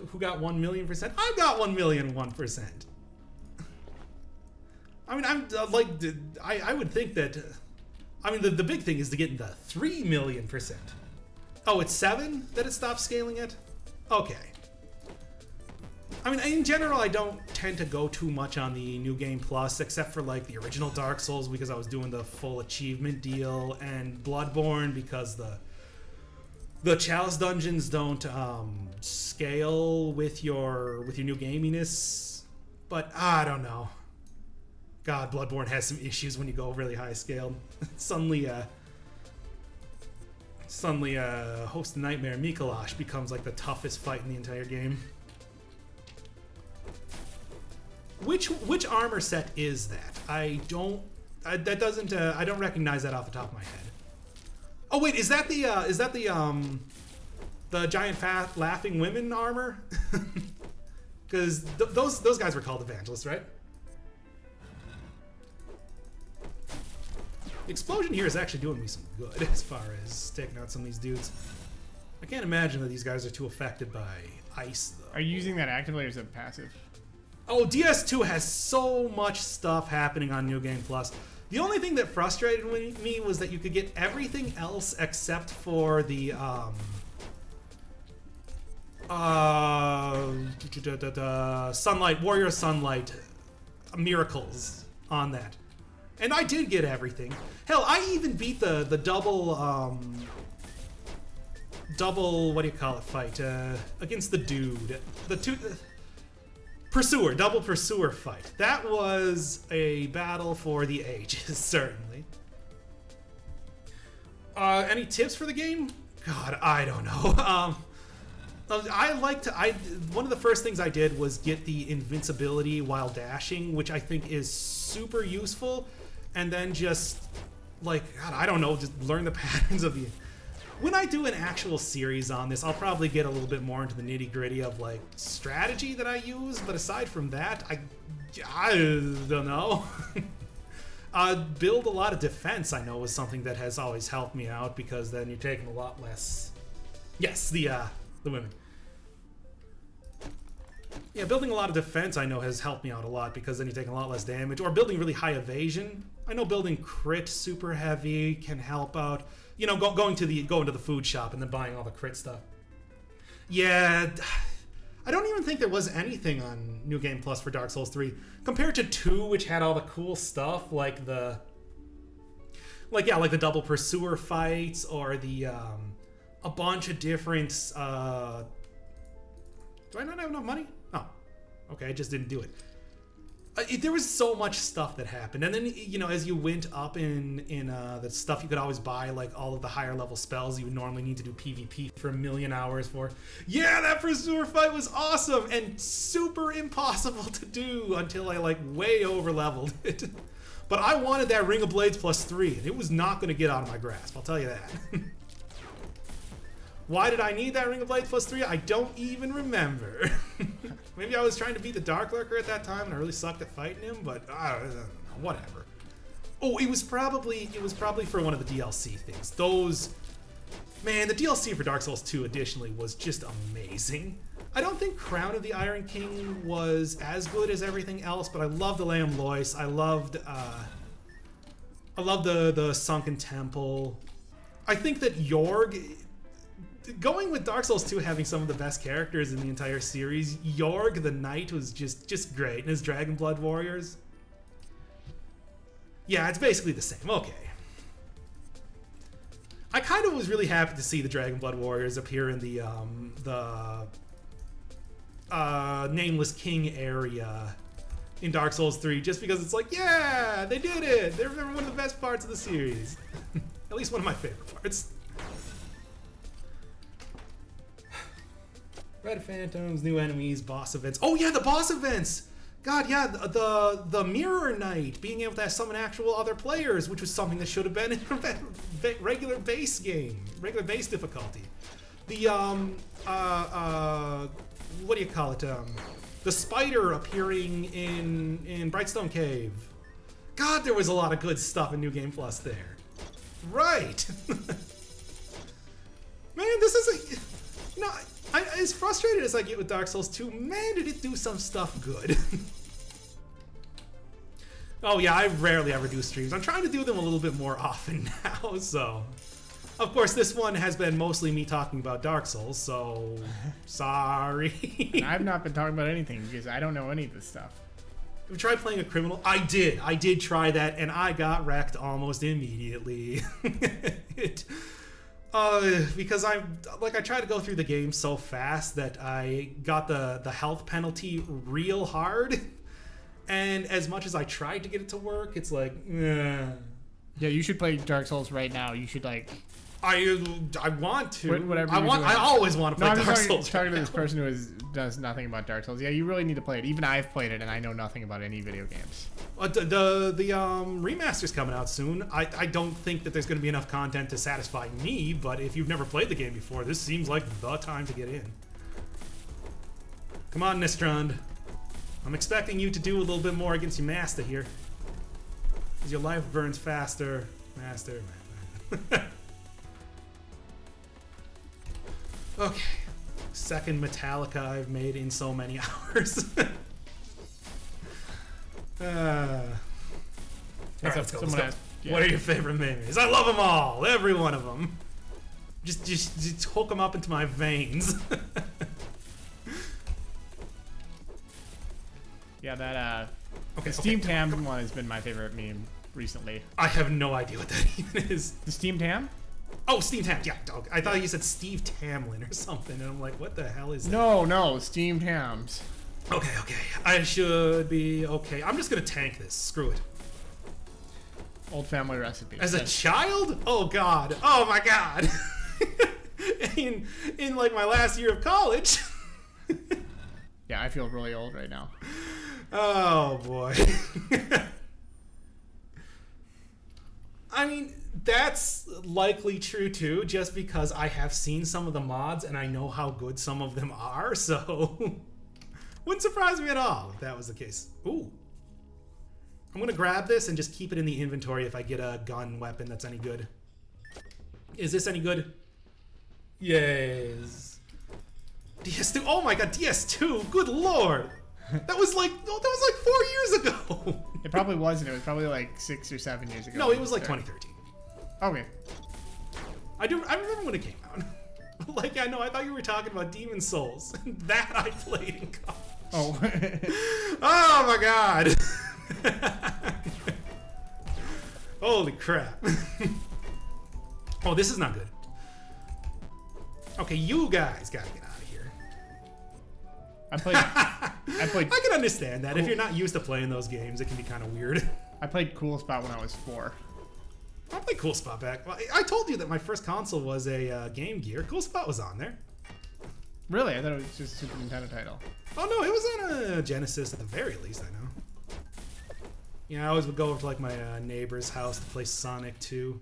Who got 1,000,000%? I got 1,000,001%. I mean, I would think that, I mean, the big thing is to get into 3,000,000%. Oh, it's 7 that it stops scaling at? Okay. I mean, in general, I don't tend to go too much on the New Game Plus, except for like the original Dark Souls because I was doing the full achievement deal, and Bloodborne because the Chalice dungeons don't scale with your new gaminess. But I don't know. God, Bloodborne has some issues when you go really high scaled. Suddenly, Host of Nightmare Mikolash becomes like the toughest fight in the entire game. Which armor set is that? I don't recognize that off the top of my head. Oh wait, is that the giant fat laughing women armor? Because those guys were called evangelists, right? The explosion here is actually doing me some good as far as taking out some of these dudes. I can't imagine that these guys are too affected by ice, though. Are you using that actively or is it passive? Oh, DS2 has so much stuff happening on New Game Plus. The only thing that frustrated me was that you could get everything else except for the Sunlight, Warrior Sunlight miracles on that. And I did get everything. Hell, I even beat the double what do you call it fight against the dude. Double pursuer fight. That was a battle for the ages, certainly. Any tips for the game? God, I don't know. One of the first things I did was get the invincibility while dashing, which I think is super useful. And then just, like, God, I don't know, just learn the patterns of the... When I do an actual series on this, I'll probably get a little bit more into the nitty-gritty of, like, strategy that I use. But aside from that, I don't know. Build a lot of defense, I know, is something that has always helped me out, because then you're taking a lot less... Yes, the women. Yeah, building a lot of defense, I know, has helped me out a lot, because then you're taking a lot less damage. Or building really high evasion. I know building crit super heavy can help out. You know, going to the food shop and then buying all the crit stuff. Yeah, I don't even think there was anything on New Game Plus for Dark Souls 3 compared to 2, which had all the cool stuff like the double pursuer fights, or the a bunch of different. Do I not have enough money? Oh, okay, I just didn't do it. There was so much stuff that happened, and then, you know, as you went up in the stuff, you could always buy like all of the higher level spells you would normally need to do PvP for 1,000,000 hours for. Yeah, that pursuer fight was awesome and super impossible to do until I like way over leveled it. But I wanted that Ring of Blades +3, and it was not going to get out of my grasp, I'll tell you that. Why did I need that Ring of Blades +3? I don't even remember. Maybe I was trying to beat the Dark Lurker at that time and I really sucked at fighting him, but I don't know, whatever. Oh, it was probably for one of the DLC things. Man, the DLC for Dark Souls 2 additionally was just amazing. I don't think Crown of the Iron King was as good as everything else, but I loved Aleum Lois. I loved the Sunken Temple. I think that Yorg, going with Dark Souls 2 having some of the best characters in the entire series, Yorg the Knight was just great, and his Dragon Blood Warriors. Yeah, it's basically the same. Okay. I kind of was really happy to see the Dragon Blood Warriors appear in the Nameless King area in Dark Souls 3, just because it's like, yeah, they did it! They're one of the best parts of the series. At least one of my favorite parts. Red Phantoms, new enemies, boss events. Oh yeah, the boss events! God, yeah, the Mirror Knight, being able to summon actual other players, which was something that should have been in a regular base game, regular base difficulty. The what do you call it? The spider appearing in Brightstone Cave. God, there was a lot of good stuff in New Game Plus there. Right. Man, this is a... No, as frustrated as I get with Dark Souls 2, man, did it do some stuff good. Oh yeah, I rarely ever do streams. I'm trying to do them a little bit more often now, so... Of course, this one has been mostly me talking about Dark Souls, so... Sorry. I've not been talking about anything because I don't know any of this stuff. Have you tried playing a criminal? I did. I did try that, and I got wrecked almost immediately. Because I tried to go through the game so fast that I got the health penalty real hard, and as much as I tried to get it to work, it's like, eh. Yeah, you should play Dark Souls right now. You should like. I want to. Whatever. I always want to play Dark Souls. I'm talking to this person who does nothing about Dark Souls. Yeah, you really need to play it. Even I've played it, and I know nothing about any video games. The remaster's coming out soon. I don't think that there's going to be enough content to satisfy me, but if you've never played the game before, this seems like the time to get in. Come on, Nistrand. I'm expecting you to do a little bit more against your master here. Because your life burns faster. Master. Okay. Second Metallica I've made in so many hours. Let's go. Yeah. What are your favorite memes? I love them all. Every one of them. Just hook them up into my veins. Yeah, that okay, Steam Tam one has been my favorite meme recently. I have no idea what that even is. The Steam Tam? Oh, Steam Tam. Yeah, I thought you said Steve Tamlin or something, and I'm like, what the hell is that? No, Steam Tams. Okay. I should be okay. I'm just gonna tank this. Screw it. Old family recipe. As a child? Oh God. Oh my God. in like my last year of college. Yeah, I feel really old right now. Oh boy. I mean, that's likely true too, just because I have seen some of the mods and I know how good some of them are, so wouldn't surprise me at all if that was the case. Ooh. I'm gonna grab this and just keep it in the inventory if I get a gun weapon that's any good. Is this any good? Yes. DS2. Oh my God, DS2. Good lord. That was like 4 years ago. It probably wasn't. It was probably like 6 or 7 years ago. No, it was like 2013. Okay. I remember when it came out. Like, I know, I thought you were talking about Demon Souls. That I played in college. Oh. Oh my God. Holy crap. Oh, this is not good. Okay, you guys gotta get out of here. I can understand that. Cool. If you're not used to playing those games, it can be kind of weird. I played Cool Spot when I was 4. I played Cool Spot back. I told you that my first console was a Game Gear. Cool Spot was on there. Really? I thought it was just a Super Nintendo title. Oh no, it was on a Genesis at the very least, I know. Yeah, I always would go over to like my neighbor's house to play Sonic 2.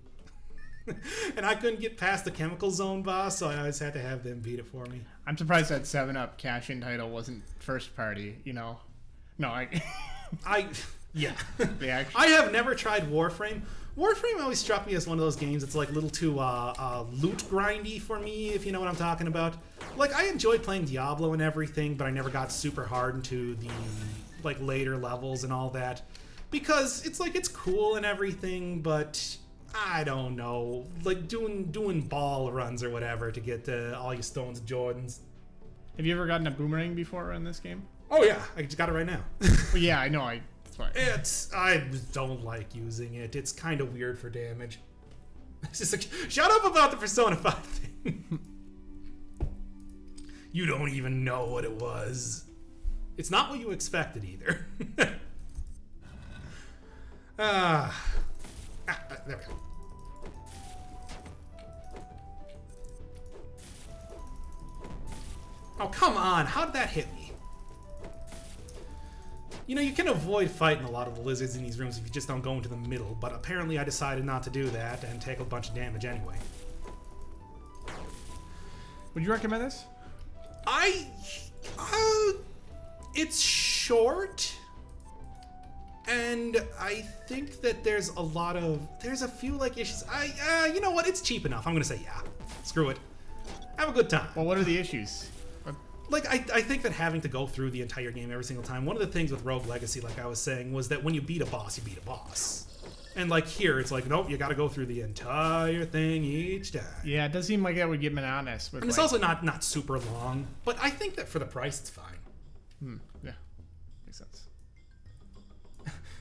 And I couldn't get past the Chemical Zone boss, so I always had to have them beat it for me. I'm surprised that 7-Up cash-in title wasn't first party, you know? No, yeah. I have never tried Warframe. Warframe always struck me as one of those games that's like a little too loot grindy for me, if you know what I'm talking about. Like, I enjoyed playing Diablo and everything, but I never got super hard into the like later levels and all that. Because it's like, it's cool and everything, but I don't know, like doing ball runs or whatever to get all your Stones and Jordans. Have you ever gotten a boomerang before in this game? Oh yeah, I just got it right now. Well, yeah, I know. That's why. I don't like using it. It's kind of weird for damage. It's just like, shut up about the Persona 5 thing. You don't even know what it was. It's not what you expected either. There we go. Oh, come on. How did that hit me? You know, you can avoid fighting a lot of the lizards in these rooms if you just don't go into the middle, but apparently I decided not to do that and take a bunch of damage anyway. Would you recommend this? It's short, and I think that there's a few like issues. You know what? It's cheap enough. I'm gonna say yeah. Screw it. Have a good time. Well, what are the issues? Like, I think that having to go through the entire game every single time, one of the things with Rogue Legacy, like I was saying, was that when you beat a boss, you beat a boss. And like here, it's like, nope, you gotta go through the entire thing each time. Yeah, it does seem like that would get monotonous. And it's also not super long, but I think that for the price, it's fine. Yeah, makes sense.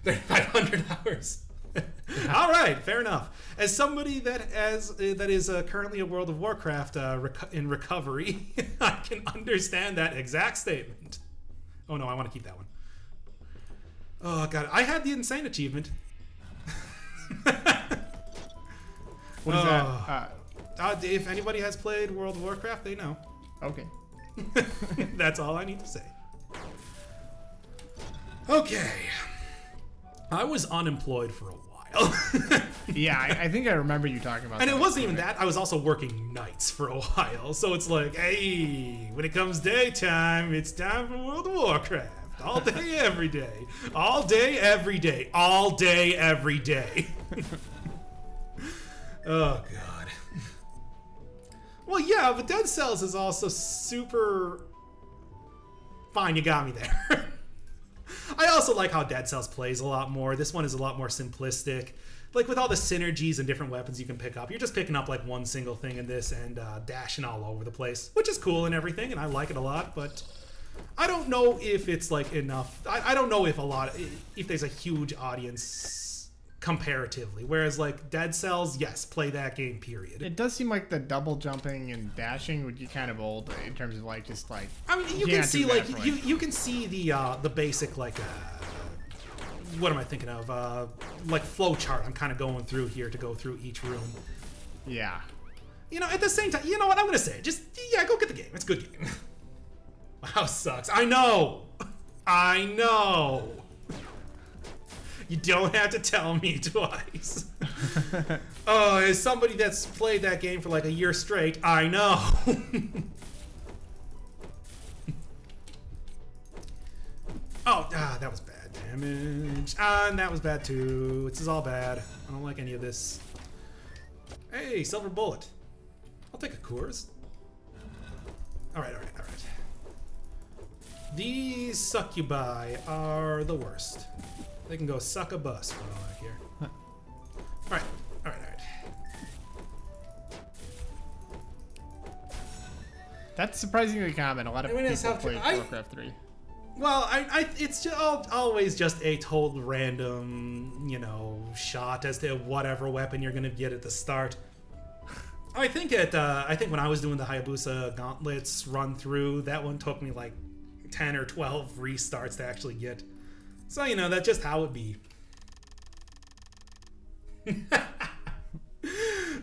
500 hours. All right, fair enough. As somebody that is currently a World of Warcraft in recovery, I can understand that exact statement. Oh no, I want to keep that one. Oh god, I had the insane achievement. What is that? If anybody has played World of Warcraft, they know. Okay. That's all I need to say. Okay. I was unemployed for a while. Yeah, I think I remember you talking about and that. it wasn't even that. I was also working nights for a while. So it's like, hey, when it comes daytime, it's time for World of Warcraft. All day, every day. All day, every day. All day, every day. Oh, God. Well, yeah, but Dead Cells is also super... Fine, you got me there. I also like how Dead Cells plays a lot more. This one is a lot more simplistic. Like, with all the synergies and different weapons you can pick up, you're just picking up, like, one single thing in this and dashing all over the place, which is cool and everything, and I like it a lot, but I don't know if it's, like, enough. I don't know if there's a huge audience comparatively, whereas, like, Dead Cells, yes, play that game, period. It does seem like the double jumping and dashing would get kind of old in terms of, like, just, like... I mean, you can see, like, you can see the basic, like, what am I thinking of? Like, flow chart I'm kind of going through here to go through each room. Yeah. You know, at the same time, you know what? I'm going to say, just, yeah, go get the game. It's a good game. Wow, sucks. I know. I know. You don't have to tell me twice. Oh, as somebody that's played that game for like a year straight, I know. That was bad damage. And that was bad too. This is all bad. I don't like any of this. Hey, silver bullet. I'll take a Coors. Alright. These succubi are the worst. They can go suck a bus for all I care. Alright. That's surprisingly common. A lot of people play Warcraft 3. Well, it's always just a total random, you know, shot as to whatever weapon you're gonna get at the start. I think when I was doing the Hayabusa Gauntlets run through, that one took me like 10 or 12 restarts to actually get. So, you know, that's just how it be.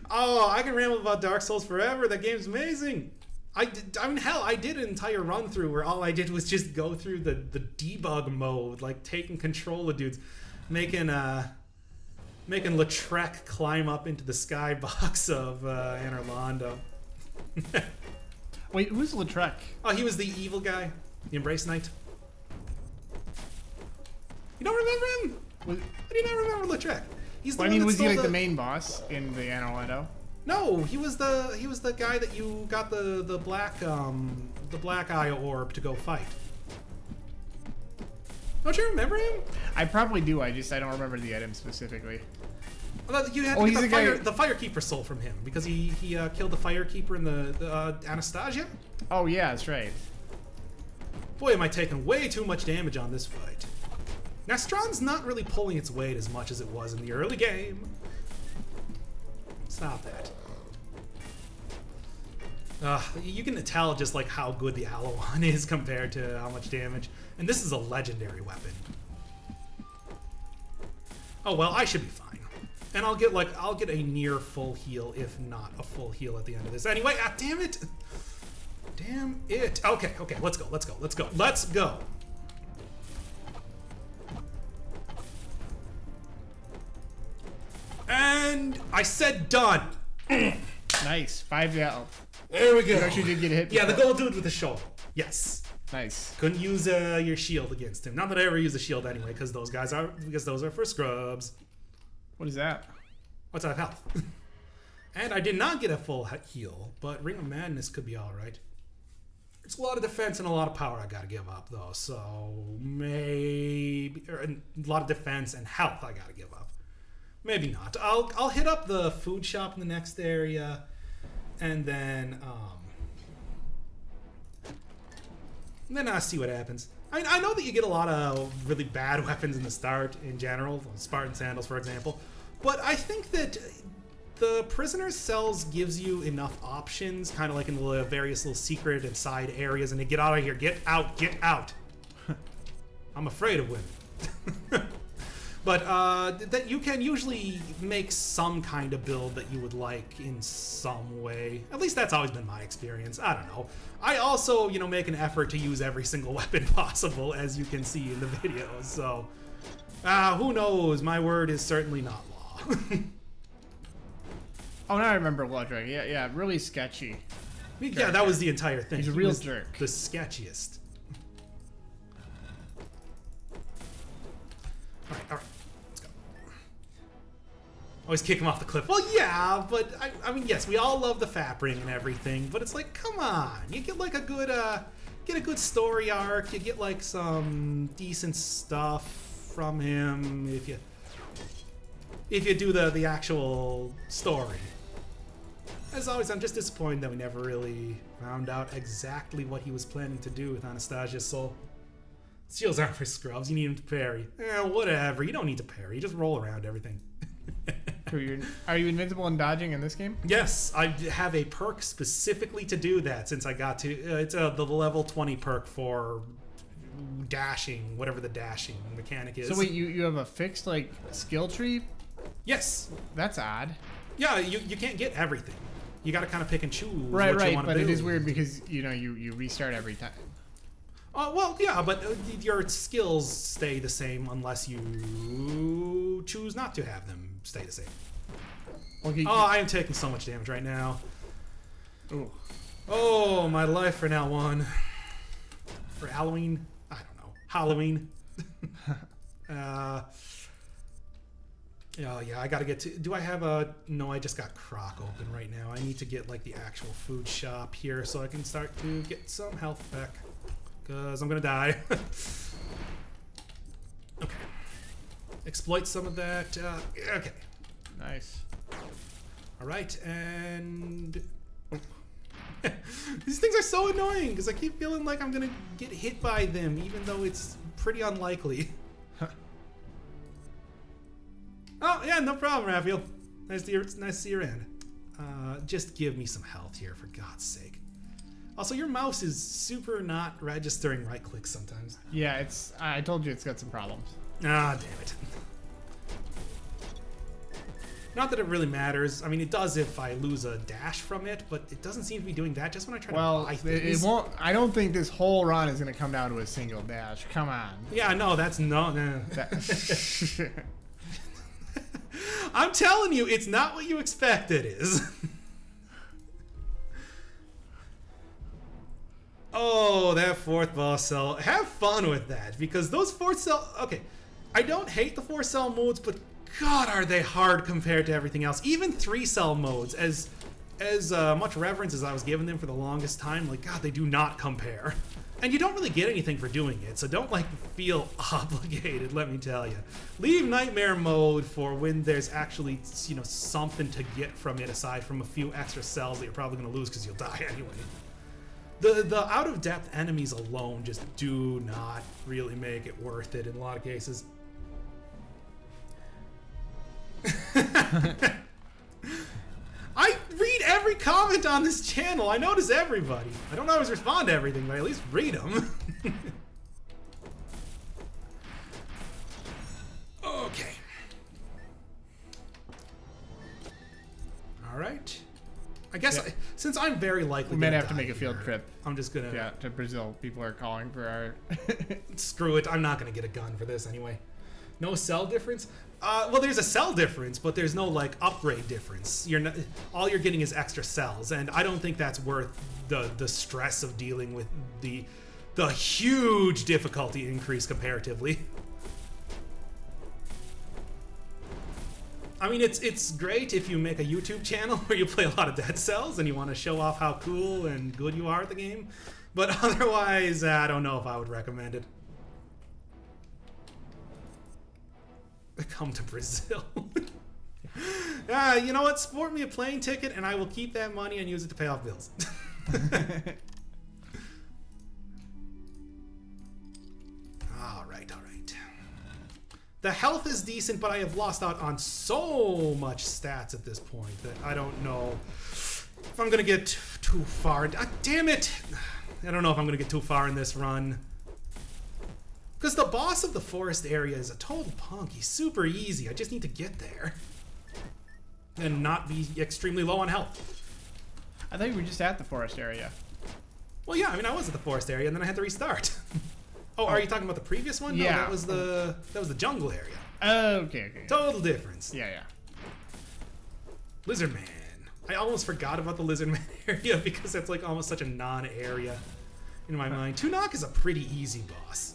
Oh, I can ramble about Dark Souls forever. That game's amazing. I mean, hell, I did an entire run through where all I did was just go through the debug mode, like taking control of dudes, making Lautrec climb up into the skybox of Anor Londo. Wait, who's Lautrec? Oh, he was the evil guy, the Embrace Knight. You don't remember him? How do you not remember Lautrec? He's the one that was he like stole the main boss in the Anor Londo? No, he was the guy that you got the black eye orb to go fight. Don't you remember him? I probably do. I don't remember the item specifically. Well, you had to get the Firekeeper soul from him because he killed the Firekeeper in the Anastasia. Oh yeah, that's right. Boy, am I taking way too much damage on this fight. Now, Strahn's not really pulling its weight as much as it was in the early game. Stop that. You can tell just like how good the Alolan is compared to how much damage. And this is a legendary weapon. Oh well, I should be fine. And I'll get a near full heal, if not a full heal at the end of this. Anyway, damn it. Damn it. Okay, let's go. And I said done. Nice. 5 health. There we go. You actually did get hit. Yeah, the before. gold dude with the shovel. Yes. Nice. Couldn't use your shield against him. Not that I ever use a shield anyway, because those are for scrubs. What is that? What's out of health? And I did not get a full heal, but Ring of Madness could be all right. It's a lot of defense and a lot of power I gotta give up though, so maybe a lot of defense and health I gotta give up. Maybe not. I'll hit up the food shop in the next area, and then I'll see what happens. I mean, I know that you get a lot of really bad weapons in the start in general, Spartan sandals for example, but I think that the prisoner's cells gives you enough options, kind of like in the various little secret and side areas, and to get out of here. Get out, get out. I'm afraid of women. But that you can usually make some kind of build that you would like in some way. At least that's always been my experience. I don't know. I also, you know, make an effort to use every single weapon possible, as you can see in the videos. So, who knows? My word is certainly not law. Oh, now I remember Blood Dragon. Yeah, really sketchy. Yeah, that was the entire thing. He's a real jerk. The sketchiest. All right, let's go. Always kick him off the cliff. Well, yeah, but I mean, yes, we all love the Fap Ring and everything, but it's like, come on, you get like a good story arc. You get like some decent stuff from him if you do the actual story. As always, I'm just disappointed that we never really found out exactly what he was planning to do with Anastasia's soul. Shields aren't for scrubs, you need him to parry. Whatever, you don't need to parry, you just roll around everything. Are you invincible in dodging in this game? Yes, I have a perk specifically to do that since I got to, it's the level 20 perk for dashing, whatever the dashing mechanic is. So wait, you have a fixed like skill tree? Yes. That's odd. Yeah, you can't get everything. You got to kind of pick and choose right, what you want to do. But it is weird because, you know, you restart every time. Well, yeah, but your skills stay the same unless you choose not to have them stay the same. Okay, I am taking so much damage right now. Ooh. Oh, my life for now one. For Halloween? I don't know. Halloween. Oh, yeah, I gotta get to... Do I have a... No, I just got Croc open right now. I need to get, like, the actual food shop here so I can start to get some health back. Because I'm gonna die. Okay. Exploit some of that. Okay. Nice. Alright, and... These things are so annoying because I keep feeling like I'm gonna get hit by them even though it's pretty unlikely. Oh, yeah, no problem, Raphael. Nice to see you around. Just give me some health here, for God's sake. Also, your mouse is super not registering right clicks sometimes. Yeah, I told you it's got some problems. Ah, damn it. Not that it really matters. I mean, it does if I lose a dash from it, but it doesn't seem to be doing that just when I try to buy things. It won't. I don't think this whole run is going to come down to a single dash. Come on. Yeah, no, that's no. I'm telling you, it's not what you expect it is. Oh, that fourth boss cell. Have fun with that, because those fourth cell... Okay, I don't hate the 4-cell modes, but God, are they hard compared to everything else. Even 3-cell modes, as much reverence as I was giving them for the longest time, like, God, they do not compare. And you don't really get anything for doing it, so don't, like, feel obligated, let me tell you. Leave Nightmare mode for when there's actually, you know, something to get from it aside from a few extra cells that you're probably going to lose because you'll die anyway. The out-of-depth enemies alone just do not really make it worth it in a lot of cases. I read every comment on this channel. I notice everybody. I don't always respond to everything, but I at least read them. Okay. All right. I guess since I'm very likely we might have to make a field trip. I'm just gonna... Yeah, to Brazil. People are calling for our... Screw it. I'm not gonna get a gun for this anyway. No cell difference? Well, there's a cell difference, but there's no like upgrade difference. You're not, all you're getting is extra cells, and I don't think that's worth the stress of dealing with the huge difficulty increase comparatively. I mean, it's great if you make a YouTube channel where you play a lot of Dead Cells and you want to show off how cool and good you are at the game, but otherwise, I don't know if I would recommend it. Come to Brazil. You know what? Sport me a plane ticket and I will keep that money and use it to pay off bills. Alright. The health is decent, but I have lost out on so much stats at this point that I don't know if I'm going to get too far. Damn it! I don't know if I'm going to get too far in this run. Because the boss of the forest area is a total punk. He's super easy. I just need to get there. And not be extremely low on health. I thought you were just at the forest area. Well, yeah, I mean, I was at the forest area, and then I had to restart. Oh, are you talking about the previous one? Yeah. No, that was the jungle area. Okay. Total difference. Yeah. Lizard Man. I almost forgot about the Lizard Man area because that's like almost such a non-area in my mind. Tunok is a pretty easy boss.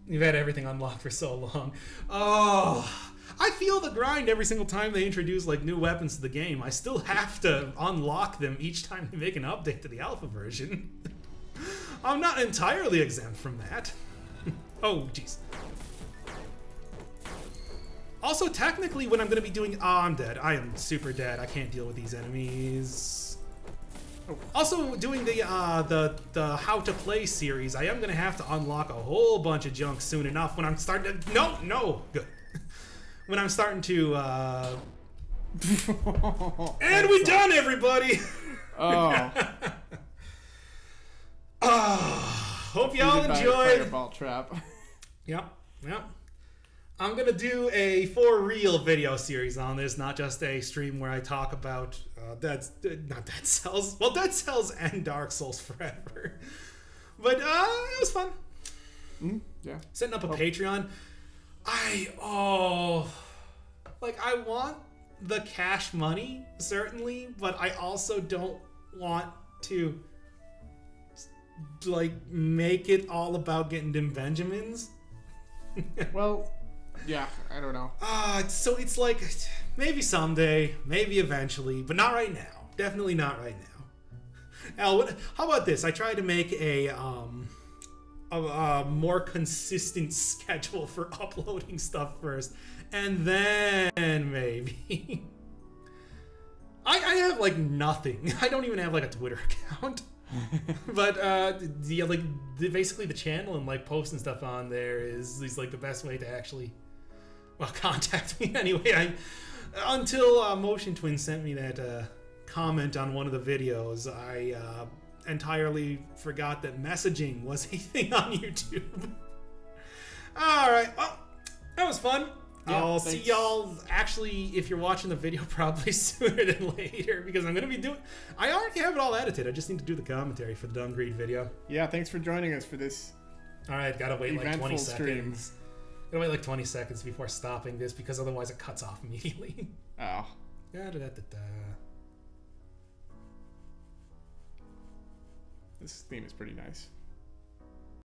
You've had everything unlocked for so long. Oh, I feel the grind every single time they introduce like new weapons to the game. I still have to unlock them each time they make an update to the alpha version. I'm not entirely exempt from that. Oh, jeez. Also, technically, when I'm going to be doing... Oh, I'm dead. I am super dead. I can't deal with these enemies. Also, doing the How to Play series, I am going to have to unlock a whole bunch of junk soon enough when I'm starting to... No! Good. When I'm starting to, And we done, everybody! Oh. Hope y'all enjoyed. Fireball trap. Yep. I'm gonna do a for real video series on this, not just a stream where I talk about not Dead Cells. Well, Dead Cells and Dark Souls forever. But it was fun. Yeah. Setting up a Patreon. I want the cash money, certainly, but I also don't want to like make it all about getting them Benjamins. Well, yeah, I don't know. So it's like maybe someday, maybe eventually, but not right now. Definitely not right now. Al, how about this? I tried to make a more consistent schedule for uploading stuff first, and then maybe. I have like nothing. I don't even have like a Twitter account. But yeah, like basically the channel and like posting stuff on there is like the best way to actually, well, contact me anyway. Until Motion Twin sent me that comment on one of the videos, I entirely forgot that messaging was a thing on YouTube. Alright, well, that was fun. Yeah, I'll see y'all, actually, if you're watching the video, probably sooner than later, because I'm going to be doing... I already have it all edited. I just need to do the commentary for the Dungreed video. Yeah, thanks for joining us for this Alright, gotta wait like 20 stream. seconds. Gotta wait like 20 seconds before stopping this, because otherwise it cuts off immediately. Oh. Da-da-da-da-da. This theme is pretty nice.